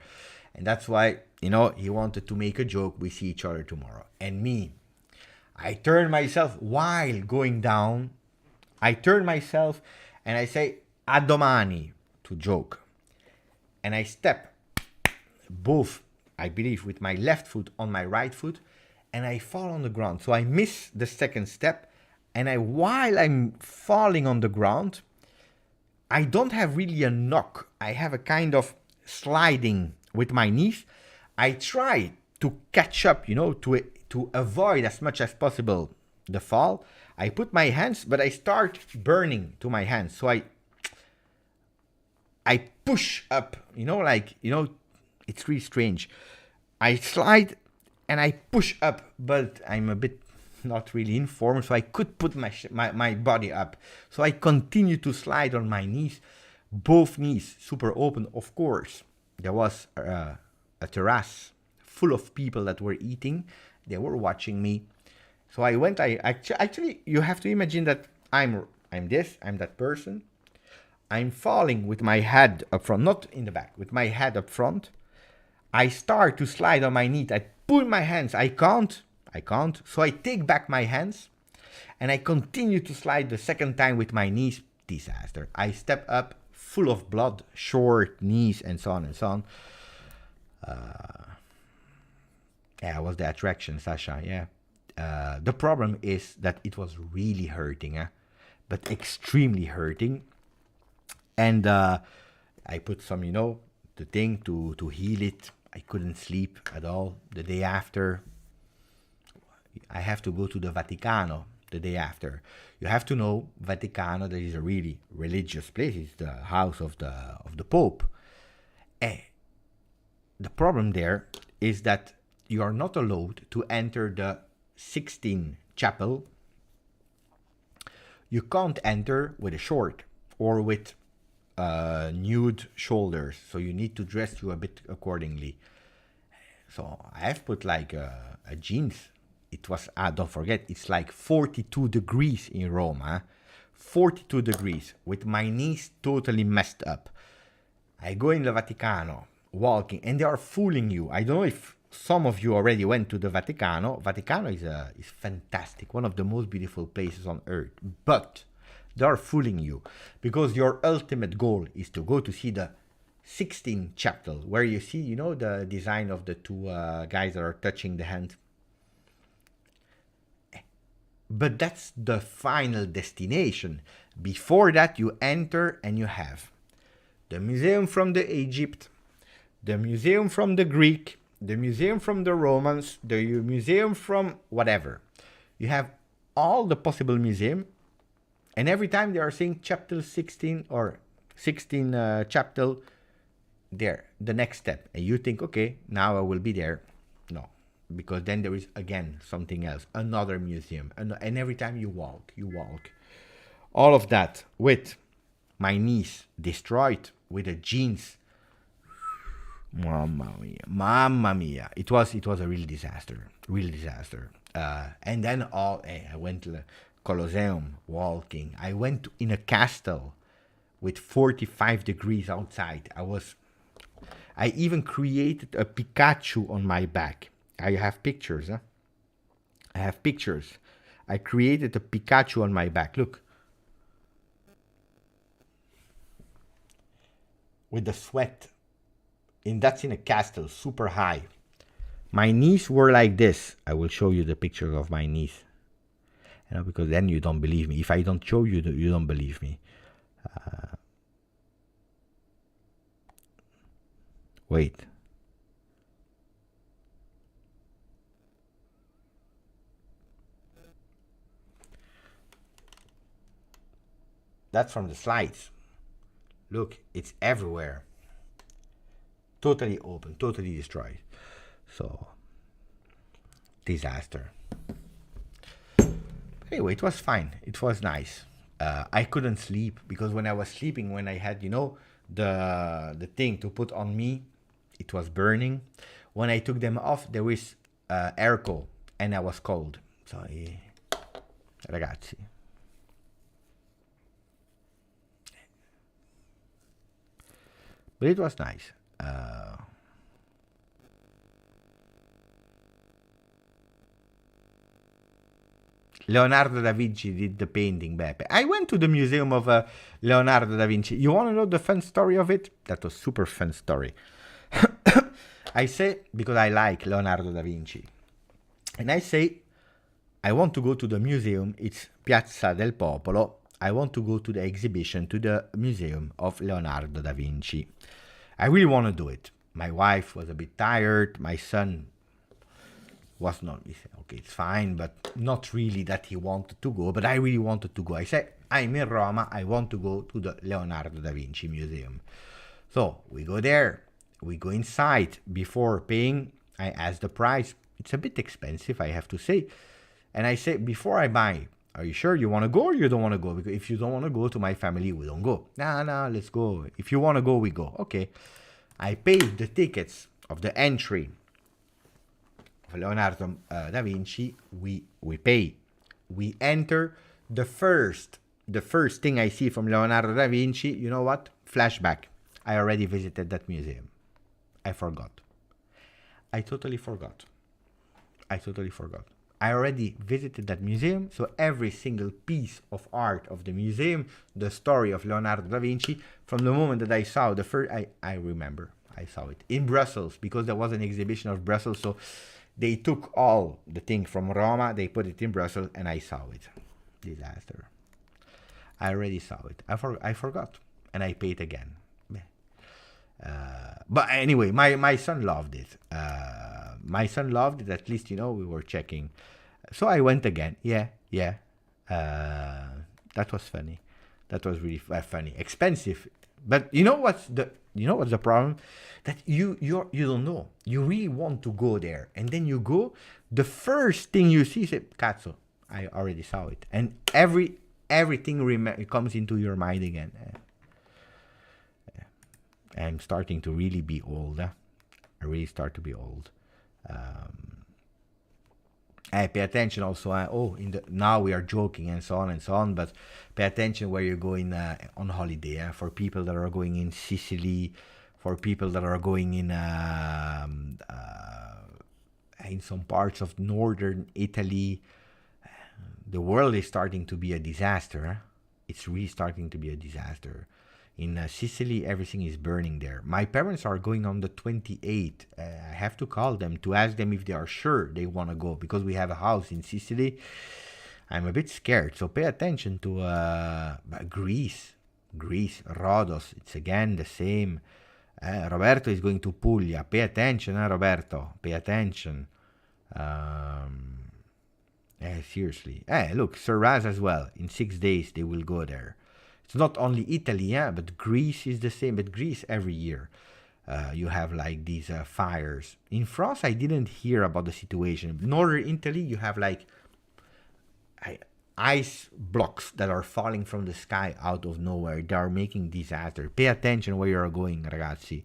And that's why, he wanted to make a joke, we see each other tomorrow. And me, I turn myself, while going down, I turn myself and I say, a domani, to joke. And I step both, I believe, with my left foot on my right foot, and I fall on the ground. So I miss the second step, and while I'm falling on the ground, I don't have really a knock. I have a kind of sliding with my knees. I try to catch up, to avoid as much as possible the fall. I put my hands, but I start burning to my hands. So I push up, it's really strange. I slide and I push up, but I'm a bit not really informed, so I could put my body up. So I continue to slide on my knees, both knees super open, of course. There was a terrace full of people that were eating. They were watching me. So I went, actually, you have to imagine that I'm that person. I'm falling with my head up front, not in the back, with my head up front. I start to slide on my knee. I pull my hands. I can't. So I take back my hands and I continue to slide the second time with my knees. Disaster. I step up full of blood, short knees, and so on and so on. Yeah, it was the attraction, Sasha. Yeah. The problem is that it was really hurting, but extremely hurting. And I put some, the thing to heal it. I couldn't sleep at all. The day after, I have to go to the Vaticano the day after. You have to know, Vaticano, that is a really religious place. It's the house of the Pope. The problem there is that you are not allowed to enter the Sixtine Chapel. You can't enter with a short or with nude shoulders, so you need to dress you a bit accordingly. So I have put like a jeans. It was, don't forget, it's like 42 degrees in Rome. 42 degrees with my knees totally messed up. I go in the Vaticano walking and they are fooling you. I don't know if some of you already went to the Vaticano. Vaticano is fantastic, one of the most beautiful places on earth, but they are fooling you because your ultimate goal is to go to see the Sixtine Chapel, where you see, the design of the two guys that are touching the hand. But that's the final destination. Before that, you enter and you have the museum from the Egypt, the museum from the Greek, the museum from the Romans, the museum from whatever. You have all the possible museum. And every time they are saying chapter 16 or 16 chapter, there, the next step. And you think, okay, now I will be there. No, because then there is again something else, another museum. And every time you walk. All of that with my knees destroyed, with the jeans. Mamma mia. It was a real disaster. And then I went to the Colosseum walking. I went in a castle with 45 degrees outside. I even created a Pikachu on my back. I have pictures. I created a Pikachu on my back. Look. With the sweat. And that's in a castle, super high. My knees were like this. I will show you the pictures of my knees. Because then you don't believe me. If I don't show you, you don't believe me. Wait. That's from the slides. Look, it's everywhere. Totally open, totally destroyed. So, disaster. Anyway, it was fine. It was nice. I couldn't sleep because when I was sleeping, when I had, you know, the thing to put on me, it was burning. When I took them off, there was airco and I was cold. So, ragazzi. But it was nice. Leonardo da Vinci did the painting, Beppe. I went to the museum of Leonardo da Vinci. You want to know the fun story of it? That was super fun story. I say, because I like Leonardo da Vinci. And I say, I want to go to the museum. It's Piazza del Popolo. I want to go to the exhibition, to the museum of Leonardo da Vinci. I really want to do it. My wife was a bit tired. My son was not, he said, okay, it's fine, but not really that he wanted to go, but I really wanted to go. I said, I'm in Roma, I want to go to the Leonardo da Vinci Museum. So we go there, we go inside. Before paying, I ask the price. It's a bit expensive, I have to say. And I say, before I buy, are you sure you want to go or you don't want to go? Because if you don't want to go, to my family, we don't go. No, let's go. If you want to go, we go. Okay. I paid the tickets of the entry of Leonardo da Vinci. We pay. We enter. The first thing I see from Leonardo da Vinci, you know what? Flashback. I already visited that museum. I forgot. I totally forgot. I already visited that museum, so every single piece of art of the museum, the story of Leonardo da Vinci, from the moment that I saw the first, I remember. I saw it in Brussels, because there was an exhibition of Brussels, so they took all the thing from Roma, they put it in Brussels, and I saw it. Disaster. I already saw it. I forgot, and I paid again. But anyway, my son loved it. At least, you know, we were checking. So I went again. Yeah. That was funny. That was really funny. Expensive. But you know what's the problem? That you don't know. You really want to go there, and then you go. The first thing you see, say, "Cazzo, I already saw it," and everything comes into your mind again. I'm starting to really be old. I really start to be old. I pay attention also. Now we are joking and so on, but pay attention where you're going on holiday. For people that are going in Sicily, for people that are going in some parts of northern Italy, the world is starting to be a disaster. It's really starting to be a disaster. In Sicily, everything is burning there. My parents are going on the 28th. I have to call them to ask them if they are sure they want to go, because we have a house in Sicily. I'm a bit scared, so pay attention to Greece, Rhodos. It's again the same. Roberto is going to Puglia. Pay attention, Roberto. Pay attention. Seriously. Look, Serraz as well. In 6 days, they will go there. It's not only Italy, but Greece is the same. But Greece, every year, you have like these fires. In France, I didn't hear about the situation. Northern Italy, you have like ice blocks that are falling from the sky out of nowhere. They are making disaster. Pay attention where you are going, ragazzi.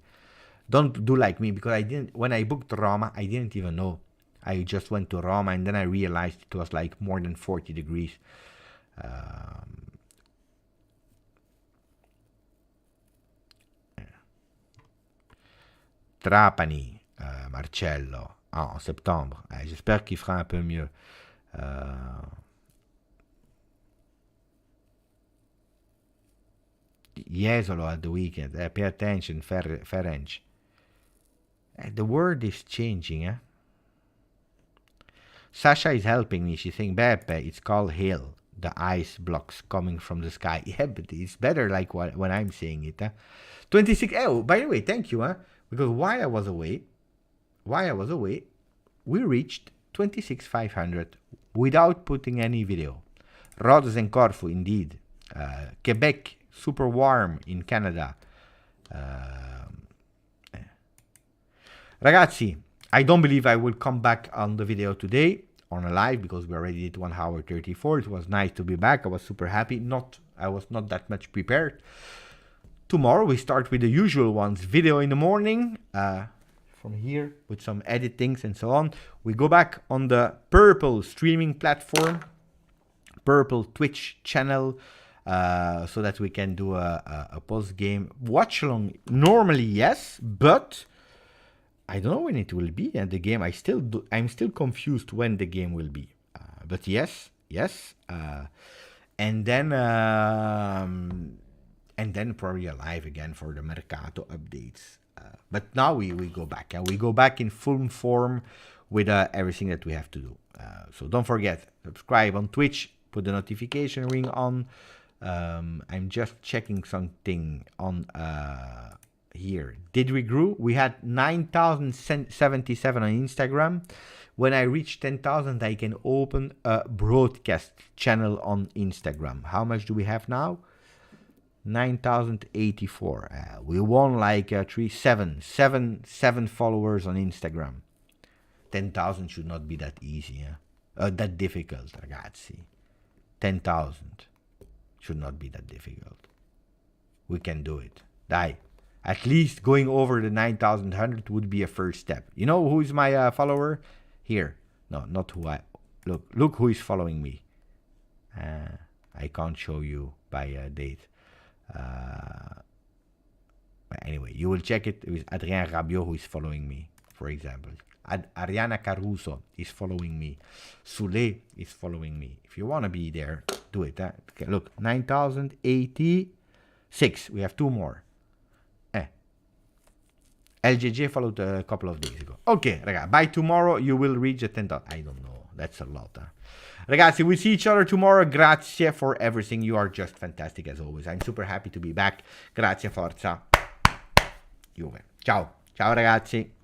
Don't do like me, because when I booked Roma, I didn't even know. I just went to Roma, and then I realized it was like more than 40 degrees. Trapani, Marcello, en septembre. J'espère qu'il fera un peu mieux. Jesolo at the weekend. Pay attention, Ferenc. The word is changing, Sasha is helping me. She's saying, Beppe, it's called hail. The ice blocks coming from the sky. Yeah, but it's better like when I'm saying it. 26. Oh, by the way, thank you, because while I was away, we reached 26,500 without putting any video. Rhodes and Corfu, indeed. Quebec, super warm in Canada. Ragazzi, I don't believe I will come back on the video today on a live because we already did 1 hour 34. It was nice to be back. I was super happy. I was not that much prepared. Tomorrow we start with the usual ones. Video in the morning from here with some editings and so on. We go back on the Purple streaming platform, Purple Twitch channel, so that we can do a post-game watch-along. Normally, yes, but I don't know when it will be. And the game, I'm still confused when the game will be. But yes. And then probably a live again for the Mercato updates. But now we go back, and we go back in full form with everything that we have to do. So don't forget, subscribe on Twitch, put the notification ring on. I'm just checking something on here. Did we grow? We had 9,077 on Instagram. When I reach 10,000, I can open a broadcast channel on Instagram. How much do we have now? 9,084. We won like 7 followers on Instagram. 10,000 should not be that easy, that difficult, ragazzi. 10,000 should not be that difficult. We can do it. Dai. At least going over the 9,100 would be a first step. You know who is my follower? Here. No, not who I... Look who is following me. I can't show you by date. Anyway, you will check it with Adrien Rabiot, who is following me, for example. Ariana Caruso is following me. Soule is following me. If you want to be there, do it. Okay, look, 9,086. We have 2 more. LJJ followed a couple of days ago. Okay, ragazzi, by tomorrow you will reach the 10,000. I don't know. That's a lot. Ragazzi, we see each other tomorrow. Grazie for everything. You are just fantastic as always. I'm super happy to be back. Grazie, forza. Juve. Ciao. Ciao, ragazzi.